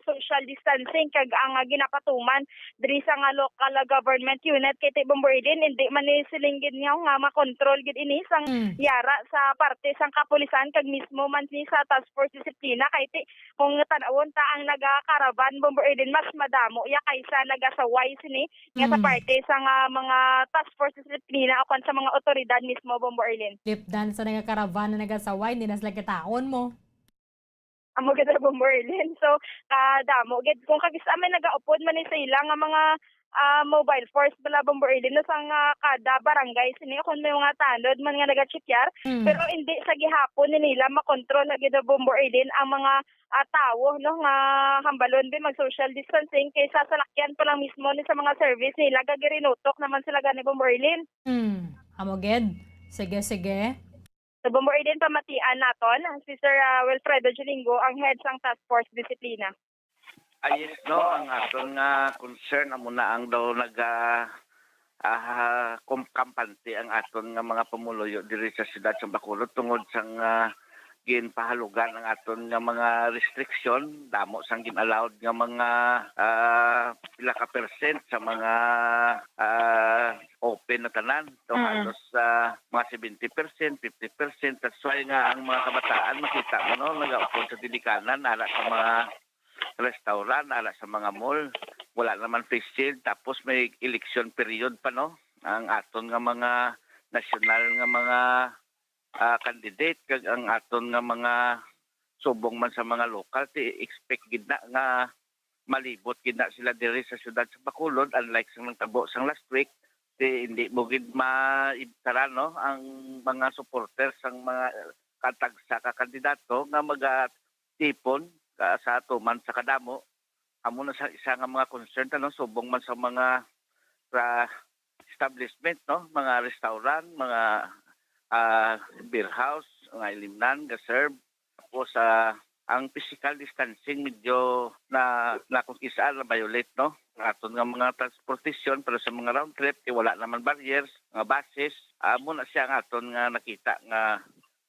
social distancing kag ang ginapatuman diri sa nga local government unit kay Bombo Erlyn hindi man ni siling gid nga makontrol gid ini sang yara sa parte sang kapulisan kag mismo man ni sa task force disiplina kay kung tan-awon ta ang naga-caravan Bombo Erlyn mas madamo ya kaysa nagasaway sini nga sa parte sang mga task force disiplina o sa mga otoridad mismo Bombo Erlyn. Lip dance sa nagka-caravan na nagasaway, hindi na sila kitaon mo. Amo gid Bombo Erlyn. So damo gid kung kagis-amay nagaupod man ni sa ilang nga mga mobile force bala Bombo Erlyn na sang kada barangay sini kun may mga tanod man nga naga-chekyar pero hindi sa gihapon ni nila makontrol na gid Bombo Erlyn ang mga tawo, no, nga hambalon din mag social distancing kaysa sa lakyan pa lang mismo ni sa mga service nila gagirinutok naman sila gani Bombo Erlyn. Amo gid. Sige. Sa Bombo Erlyn pamatian naton si Sir Wilfredo Jolingo ang head sang task force disiplina. Ayos no ang aton nga concern amo na ang daw kampante ang aton nga mga pumuluyo diri sa siyudad sa Bacolod tungod sang ginpahalugan ang aton nga mga restriction, damo sang gin-allowed nga mga pila ka percent sa mga open na tanan. So halos mga 70%, 50%. That's why nga ang mga kabataan makita mo no, nag-upod sa dilikanan, ala sa mga restaurant, ala sa mga mall. Wala naman face shield. Tapos may election period pa no. Ang aton nga mga national nga mga candidate kag ang aton nga mga subong man sa mga lokal ti expect gid na nga malibot gid na sila diri sa syudad sa Bacolod, unlike sa nagtabo sang last week ti hindi mo gid maibtara no ang mga supporters sang mga katag sa kandidato nga magatipon sa atuman sa kadamo. Amo na sa isa nga mga concern no, subong man sa mga establishment no, mga restaurant, mga beer house, mga ilimnan, gaserve. Tapos ang physical distancing medyo na kung na violate no. Aton nga mga transportation pero sa mga round trip wala naman barriers, mga buses. Amo na siya ang aton nga nakita nga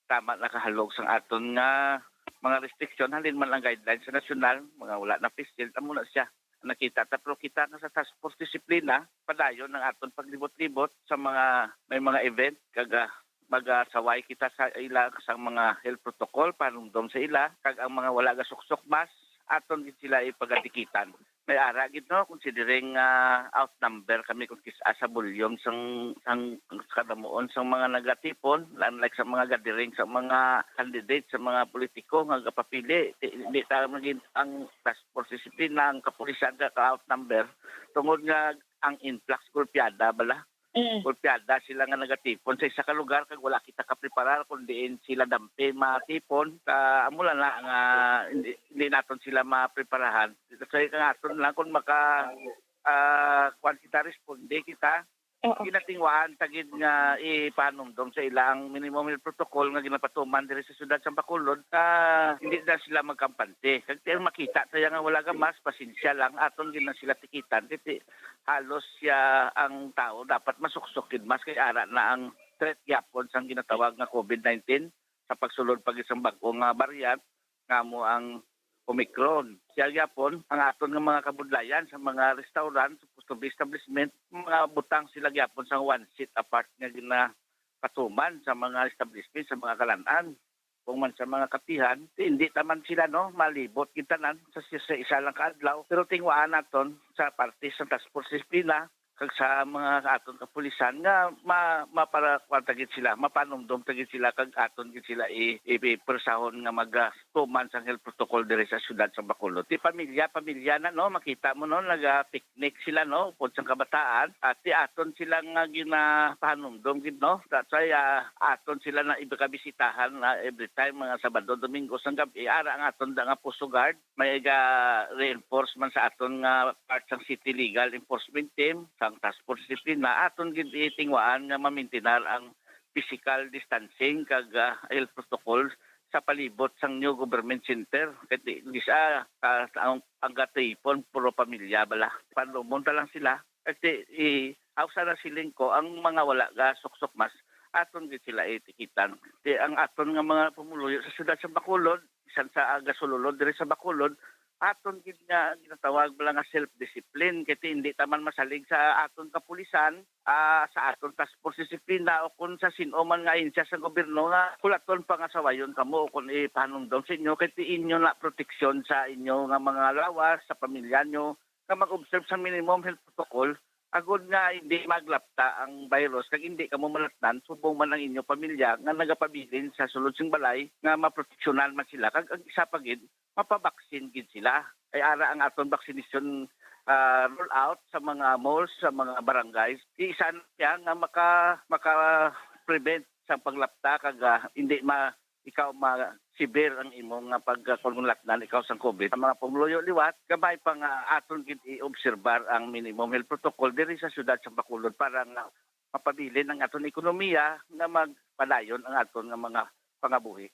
tama nakahalog sang aton nga mga restriction halin man ang guidelines sa nasyonal, mga wala na physical. Amo na siya nakita pero kita na sa task force disiplina padayon ng aton paglibot-libot sa mga may mga event kaga magasaway kita sa ila sa mga health protocol panumdom sa ila kag ang mga wala ga suksok mas aton gid sila ipagatikitan. May ara gid no considering outnumber kami kung kisa sa volume sang kadamuon sang mga nagatipon unlike sa mga gathering sa mga candidate sa mga politiko nga gapapili hindi ta maging ang task force disiplina ang kapulisan ka outnumber tungod nga ang influx golpeada bala. Golpeada sila nga nagatipon sa isa ka lugar kag wala kita kapreparar kundi sila dampe matipon amula na nga hindi naton sila mapreparahan. Kasi nga aton lang kung maka kwan kita responde kita ginatingwaan tagid nga ipanumdom sa ilang minimum health protocol nga ginapatuman diri sa syudad sa Bacolod hindi na sila magkampante kag makita tayo nga wala ka mas pasensya lang aton gid na sila tikitan titi halos siya ang tao dapat masuksok mas kay ara na ang threat gyapon sang ginatawag nga COVID-19 sa pagsulod pag isang bag-o nga variant nga mo ang Omicron. Siya gyapon ang aton nga mga kabudlayan sa mga restaurant, supposed to be establishment, mga butang sila gyapon sa one seat apart nga ginapatuman sa mga establishment sa mga kalan-an. Kung man sa mga kapihan, hindi taman sila no malibot kintanan sa isa lang kaadlaw. Pero tingwaan naton sa parte sa task force disiplina kag sa mga aton kapulisan nga maparakwantagid sila, mapanumdom tagid sila kag aton gid sila ipersahon nga magtuman sa health protocol diri sa syudad sa Bacolod. Ti pamilya na no makita mo no naga-picnic sila no pod sa kabataan at ti aton sila nga ginapanumdom gid no. That's why aton sila na ibakabisitahan na every time mga Sabado, Domingo sang gabi ara ang aton nga puso guard may reinforcement sa aton nga part sang city legal enforcement team ang task force disiplina aton gid itingwaan nga mamintinar ang physical distancing kag health protocol sa palibot sang new government center ket gisa ang gatipon puro pamilya bala panlumonta lang sila ket hausa na siling ko ang mga wala ga suksok mas aton gid sila itikitan ang aton nga mga pumuluyo sa syudad sa Bacolod isan sa gasululod diri sa Bacolod aton gid nga ginatawag bala nga self-discipline kaya hindi taman masalig sa aton kapulisan sa aton task force disiplina o kung sa sino man nga insya sa gobyerno nga kulaton pa nga sawayon kamo kung ipanumdom sa inyo kaya inyo na proteksyon sa inyo nga mga lawas sa pamilya nyo nga mag-observe sa minimum health protocol agod nga hindi maglapta ang virus kag hindi kamo malatnan subong man ang inyo pamilya nga nagapabilin sa sulod sing balay nga maproteksyonan man sila kag ang isa pa gid mapabaksin gid sila ay ara ang aton vaccination roll out sa mga malls sa mga barangays isa niya nga maka-prevent sa paglapta kag hindi ikaw severe ang imong pagkakunlatnan ikaw sa COVID. Ang mga pumuluyo liwat, gabay pa nga aton gid i-obserbar ang minimum health protocol diri sa syudad sa Bacolod para nga mapabilin ang aton ekonomiya nga magpadayon ang aton nga mga pangabuhi.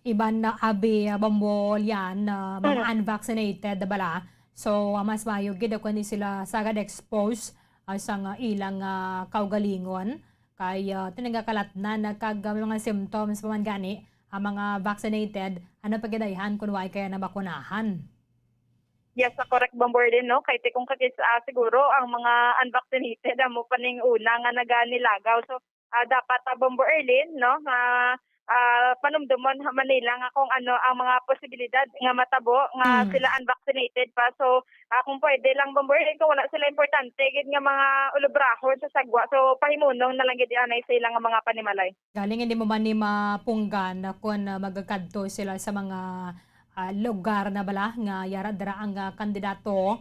Iban na abi Bombo yan mga unvaccinated bala. So mas mayo gid kun sila sagad expose sa ilang kaugalingon kay tinagakalat na nagkag mga symptoms paman gani ang mga vaccinated, ano pagidayhan kung why kaya na bakunahan? Yes, correct Bombo din, no? Kay kung siguro ang mga unvaccinated amo paning una nga naganilagaw. So dapat Bombo Erlyn, no? Panumdumon Manila nga kung ano ang mga posibilidad nga matabo nga sila unvaccinated pa. So kung pwede lang Bombo Erlyn kung wala sila importante gid nga mga ulubrahon sa sagwa. So pahimunong na lang gid anay sa ilang nga mga panimalay. Galing hindi mo man ni mapunggan kung magkakadto sila sa mga lugar na bala nga yara dara ang kandidato.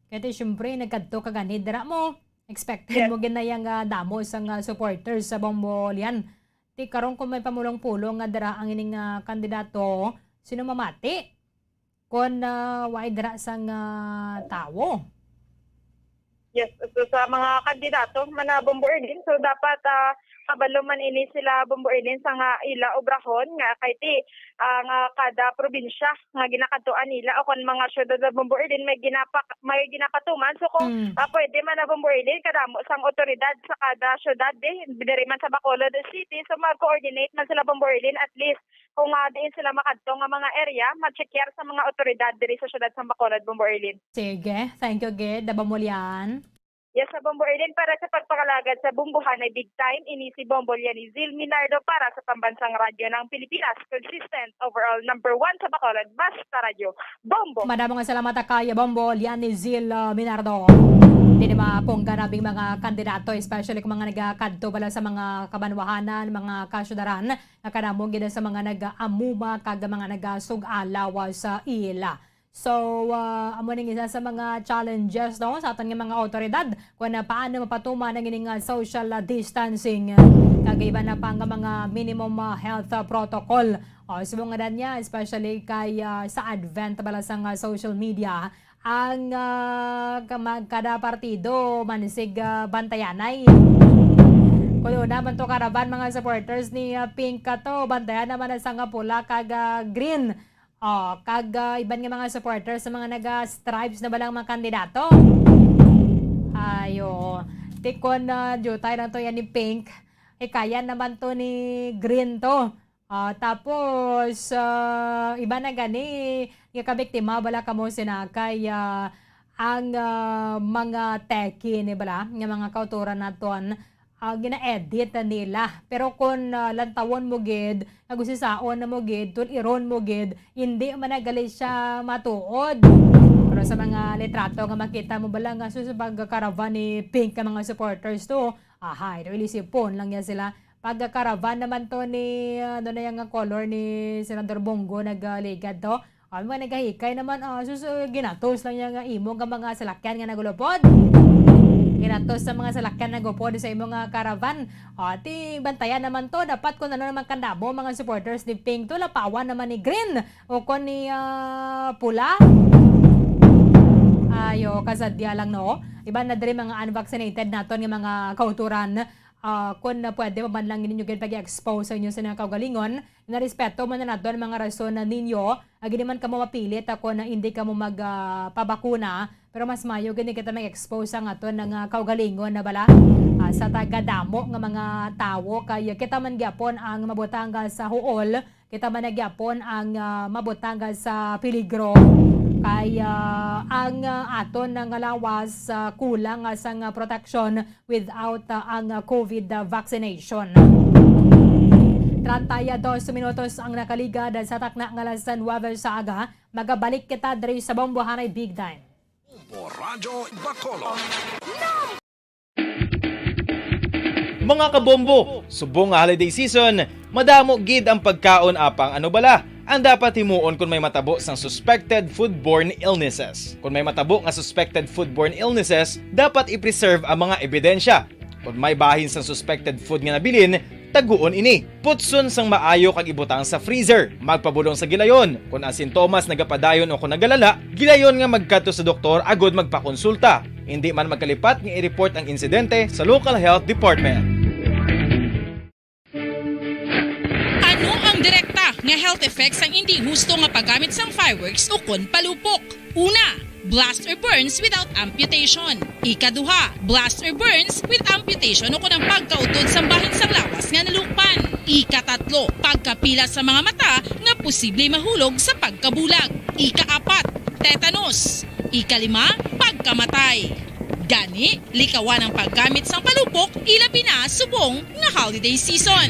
Kaya syempre nagkadto ka ganid dara mo. Expected mo ginayang damo sang supporters sa Bombo lian. Ti karon kung may pamulong-pulong nga dara ang ining kandidato, sino mamati? Kung why dara sang tawo? Yes, so sa mga kandidato man Bombo Erlyn, so dapat kabalo man ini sila Bombo Erlyn sa nga ila obrahon nga kay ti nga kada probinsya nga ginakatuan nila o kon mga syudad sa Bombo Erlyn may ginapatuman. So kung pwede man Bombo Erlyn kadamo sang otoridad sa kada syudad diri man sa Bacolod City, so mag-coordinate man sila Bombo Erlyn at least kung diin sila makadto nga mga area ma-checkyer sa mga otoridad diri sa syudad sa Bacolod Bombo Erlyn. Sige, thank you gid Dabamulyan. Yes, sa Bombo Erlyn para sa pagpakalagad sa Bombohanay Bigtime, ini si Bombo ni Zil Minardo para sa Pambansang Radyo ng Pilipinas. Consistent overall number 1 sa Bacolod, basta radyo. Bombo! Madamong salamat kay Bombo ni Zil Minardo. Hindi na mapongga nabing mga kandidato, especially kung mga nagkadto bala sa mga kabanwahanan, mga kasyudaran, nakadamong gina sa mga nag-amuma, kag mga nag-sugalaw sa ila. So, amo ning isa sa mga challenges no sa aton nga mga otoridad kung paano mapatuman ang ining social distancing kagaiba na pa nga mga minimum health protocol. Subungadan niya especially kay sa advent bala sa social media ang kada partido manisig bantayanay. Kuno naman to karaban mga supporters ni Pink to bantayan naman sa nga pula kag green. Kag iban nga mga supporters sa mga naga-stripes na balang mga kandidato. Ayo, tikon na jutay lang to yan ni Pink. Kaya naman to ni Green to. Tapos, iba na gani, yung kabiktima bala kamo sinakay ang mga teki ni bala, nga mga kauturan naton. Gina-edit nila. Pero kung lantawon mo gid, nagusisaon na mo gid, iron mo gid, hindi man nagali siya matuod. Pero sa mga litrato nga makita mo bala nga susubag karavan ni Pink ka mga supporters to, really sipon lang yan sila. Pag karavan naman to ni, ano na yung color ni Senador Bongo nagligad to, mga nagahikay naman, ginatos lang yung imo nga mga salakyan nga nagulupod. Ginatos sa mga salakyan na gopod sa imong caravan. Ti bantayan naman to. Dapat kung ano naman kandamo mga supporters ni Pink to, lapawan naman ni Green o kung ni Pula. Ayo, kasadya lang no. Iba na diri mga unvaccinated naton nga mga kauturan. Kung pwede pa man lang ninyo pag-expose sa inyo sa kaugalingon, na respeto man na naton mga rason na ninyo, agad naman ka mo mapilit ako na hindi ka mo magpabakuna, pero mas mayo gani kita mag-expose ang aton ng kaugalingon na bala sa taga-damo nga mga tawo, kaya kita man gyapon ang mabutang sa huol, kita man gyapon ang mabutang sa peligro. Kaya ang aton ng lawas kulang sa protection without ang COVID vaccination. 32 minutos ang nakaligad sa takna ng alas 9 sa aga. Magabalik kita diri sa Bombohanay Bigtime. Bombo Radyo Bacolod. Mga kabombo, subong nga holiday season, madamo gid ang pagkaon apang ano bala. Ang dapat himuon kung may matabo sang suspected foodborne illnesses. Kung may matabo nga suspected foodborne illnesses, dapat i-preserve ang mga ebidensya. Kung may bahin sang suspected food nga nabilin, taguon ini. Putson sang maayo kag ibutang sa freezer. Magpabulong sa gilayon. Kung ang sintomas nagapadayon o kung nagalala, gilayon nga magkadto sa doktor agod magpakonsulta. Hindi man magkalipat nga i-report ang insidente sa local health department. Ano ang direkta nga health effects ang hindi husto nga paggamit sang fireworks o kon palupok? Una, blast or burns without amputation. Ikaduha, blast or burns with amputation o kunang pagkautod sa bahin sang lawas nga nalukpan. Ikatatlo, pagkapila sa mga mata nga posible mahulog sa pagkabulag. Ikaapat, tetanus. Ikalima, pagkamatay. Gani, likawan ang paggamit sang palupok ilabi na subong nga holiday season.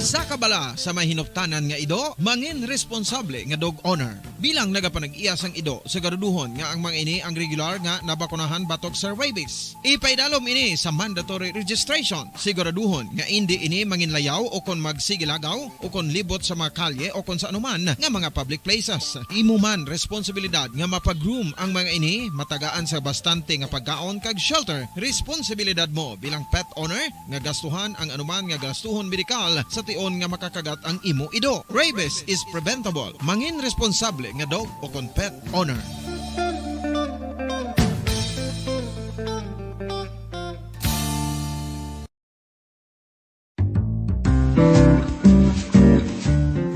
Isa ka bala sa mahinuptanan nga ido, mangin responsable nga dog owner. Bilang nagapanag-iyas ang ido, siguraduhon nga ang mga ini ang regular nga nabakunahan batok sa rabies. Ipaidalom ini sa mandatory registration. Siguraduhon nga hindi ini manginlayaw o kon magsigilagaw o kon libot sa mga kalye o kon sa anuman nga mga public places. Imo man responsibilidad nga mapag-groom ang mga ini, matagaan sa bastante nga pagkaon kag shelter. Responsibilidad mo bilang pet owner nga gastuhan ang anuman nga gastuhon medikal sa tion nga makakagat ang imo ido. Rabies is preventable. Mangin responsable nga dog o kon pet owner.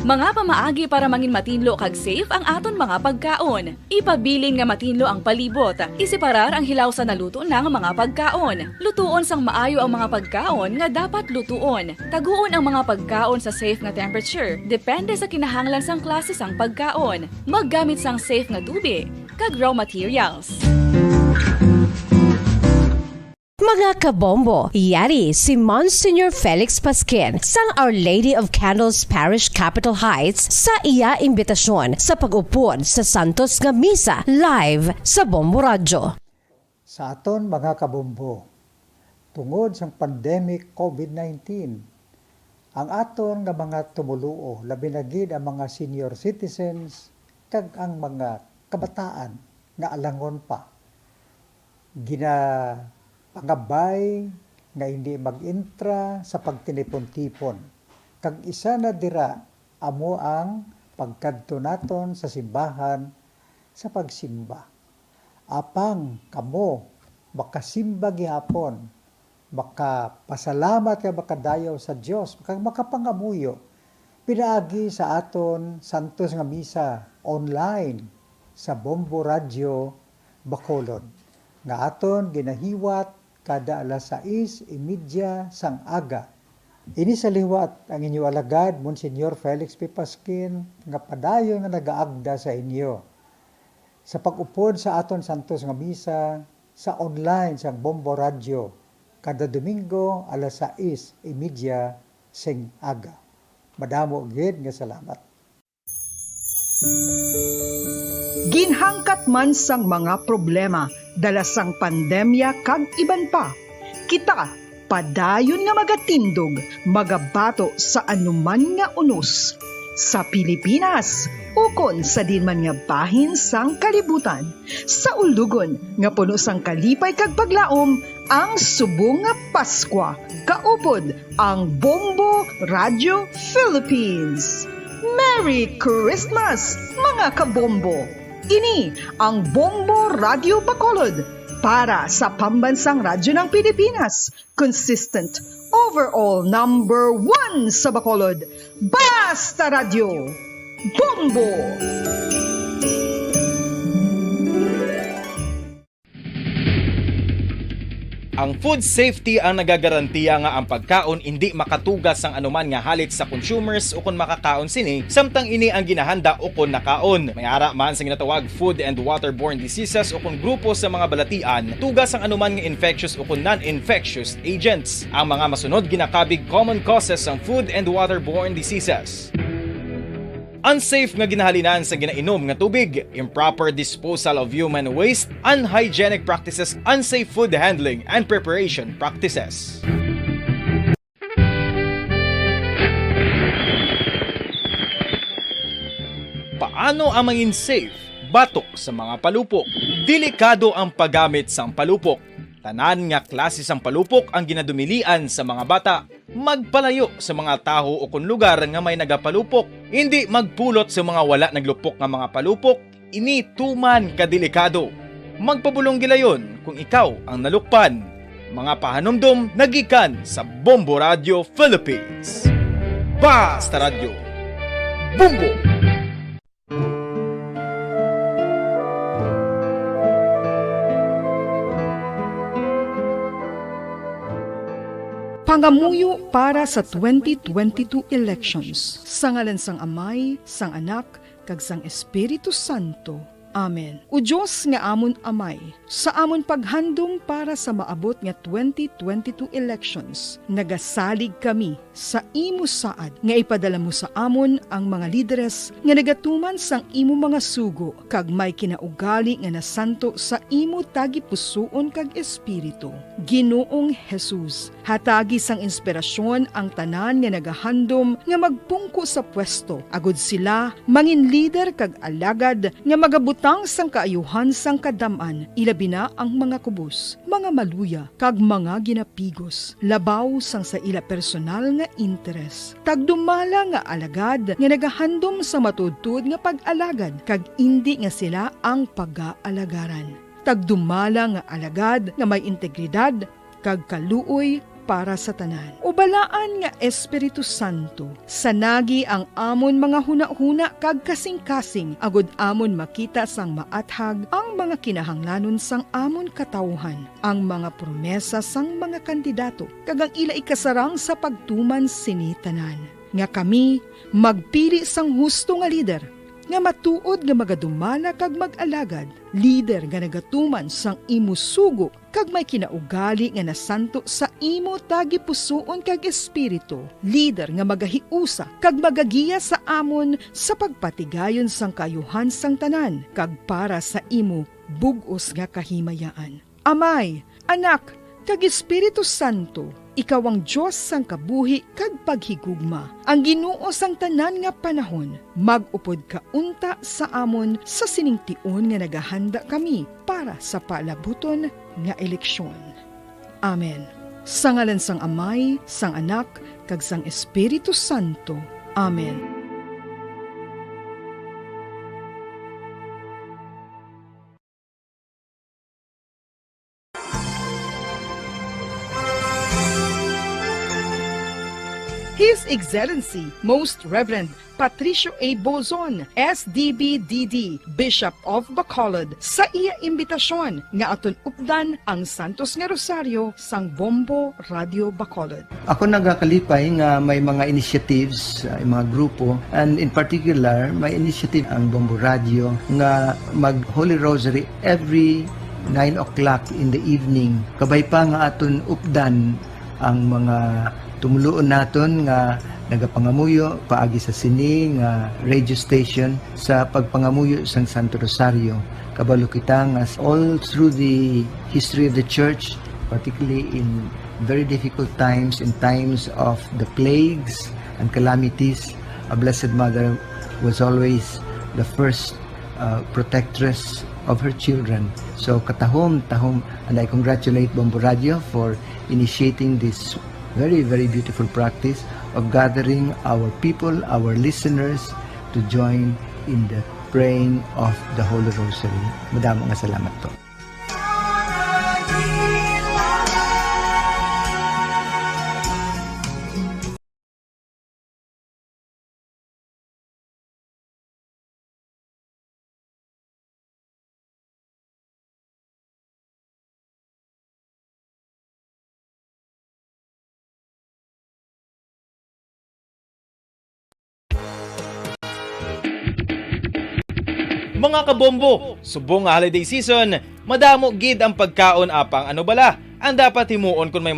Mga pamaagi para mangin matinlo kag safe ang aton mga pagkaon. Ipabilin nga matinlo ang palibot. Isiparar ang hilaw sa naluto ng mga pagkaon. Lutuon sang maayo ang mga pagkaon nga dapat lutuon. Taguon ang mga pagkaon sa safe nga temperature. Depende sa kinahanglan sang klase sang pagkaon. Maggamit sang safe nga tubig kag raw materials. Mga kabombo, yari si Monsignor Felix Pasquin sang Our Lady of Candles Parish Capitol Heights sa iya imbitasyon sa pag-upod sa Santos nga Misa live sa Bombo Radio. Sa aton mga kabombo, tungod sa pandemic COVID-19, ang aton nga mga tumuluo, labi na gid ang mga senior citizens kag ang mga kabataan nga alangon pa. Pangabay nga hindi mag-intra sa pagtinipon-tipon. Kag isa na dira amo ang pagkadto naton sa simbahan sa pagsimba. Apang kamo makasimba gihapon, makapasalamat ka makadayaw sa Dios, makapangamuyo. Pinaagi sa aton Santos nga Misa online sa Bombo Radio Bacolod. Nga aton ginahiwat kada alas 6:30 sang aga. Ini sa liwat ang inyo alagad, Monsignor Felix P. Pasquin, nga padayon nga nagaagda sa inyo. Sa pag-upod sa aton Santos nga Misa, sa online sang Bombo Radio, kada Domingo alas 6:30 sang aga. Madamo gid nga salamat. Ginhangkat man sang mga problema dala sang pandemya kag iban pa. Kita padayon nga magatindog, magabato sa anuman nga unos. Sa Pilipinas, ukon sa dinman nga bahin sang kalibutan. Sa ulugon nga puno sang kalipay kag paglaom, ang subong nga Paskwa. Kaupod ang Bombo Radio Philippines. Merry Christmas, mga kabombo! Ini ang Bombo Radio Bacolod para sa pambansang radyo ng Pilipinas. Consistent, overall number 1 sa Bacolod. Basta Radio! Bombo! Ang food safety ang nagagarantiya nga ang pagkaon hindi makatugas ang anuman nga halit sa consumers o kung makakaon sini, samtang ini ang ginahanda o kung nakaon. May ara man sa ginatawag food and waterborne diseases o kung grupo sa mga balatian, tugas ang anuman nga infectious o kung non-infectious agents. Ang mga masunod ginakabig common causes ng food and waterborne diseases. Unsafe nga ginahalinan sa ginainom nga tubig, improper disposal of human waste, unhygienic practices, unsafe food handling, and preparation practices. Paano ang mangin safe batok sa mga palupok? Delikado ang paggamit sang palupok. Tanan nga klase sang palupok ang ginadumilian sa mga bata. Magpalayo sa mga taho o kung lugar nga may nagapalupok. Hindi magpulot sa mga wala naglupok nga mga palupok. Ini tuman kadelikado. Magpabulong gilayon kung ikaw ang nalukpan. Mga pahanumdum nagikan sa Bombo Radio Philippines. Basta Radio. Bombo! Pangamuyo para sa 2022 elections. Sa ngalan sang Amay, sang Anak, kag sang Espiritu Santo. Amen. O Diyos nga amon Amay, sa amon paghandom para sa maabot nga 2022 elections, nagasalig kami sa imo saad nga ipadala mo sa amon ang mga lideres nga nagatuman sang imo mga sugo kag may kinaugali nga nasanto sa imo tagi pusoon kag espiritu. Ginoong Jesus, hatagi sang inspirasyon ang tanan nga nagahandom nga magpungko sa pwesto, agud sila mangin leader kag alagad nga magabutang sang kaayuhan sang kadaman, ilabi na ang mga kubos, mga maluya, kag mga ginapigos, labaw sang sa ila personal nga interes. Tagdumala nga alagad nga nagahandom sa matudtod nga pag-alagad, kag indi nga sila ang pag-aalagaran. Tagdumala nga alagad nga may integridad, kag kaluoy para sa tanan. Ubalaan nga Espiritu Santo, sanagi ang amon mga huna-huna kag kasing-kasing, agud amon makita sang maathag ang mga kinahanglanon sang amon katawhan, ang mga promesa sang mga kandidato, kag ang ila ikasarang sa pagtuman sini tanan. Nga kami magpili sang husto nga lider, nga matuod nga magadumala kag mag-alagad, lider nga nagatuman sang imo sugo kag may kinaugali nga nasanto sa imo tagi pusoon kag espiritu, lider nga magahiusa kag magagiya sa amon sa pagpatigayon sang kayuhan sang tanan kag para sa imo bug-os nga kahimayaan. Amay, Anak, kag Espiritu Santo, ikaw ang Diyos sang kabuhi kag paghigugma. Ang Ginoo sang tanan nga panahon, mag-upod ka unta sa amon sa siningtion nga nagahanda kami para sa palabuton nga eleksyon. Amen. Sa ngalan sang Amay, sang Anak, kag sang Espiritu Santo. Amen. His Excellency, Most Reverend Patricio A. Bozon, SDB-DD, Bishop of Bacolod, sa iya imbitasyon nga aton updan ang Santos nga Rosario sang Bombo Radio Bacolod. Ako nagakalipay nga may mga initiatives, mga grupo, and in particular, may initiative ang Bombo Radio nga mag Holy Rosary every 9 o'clock in the evening. Kabay pa nga aton updan ang mga tumuluon naton nga nagapangamuyo paagi sa sini nga radio station sa pagpangamuyo sang Santo Rosario. Kabalo kita nga all through the history of the church, particularly in very difficult times, in times of the plagues and calamities, a Blessed Mother was always the first protectress of her children. So katahom, and I congratulate Bombo Radio for initiating this very, very beautiful practice of gathering our people, our listeners, to join in the praying of the Holy Rosary. Madamong salamat po. Mga kabombo, subong nga holiday season, madamo gid ang pagkaon apang ano bala ang dapat himuon kung may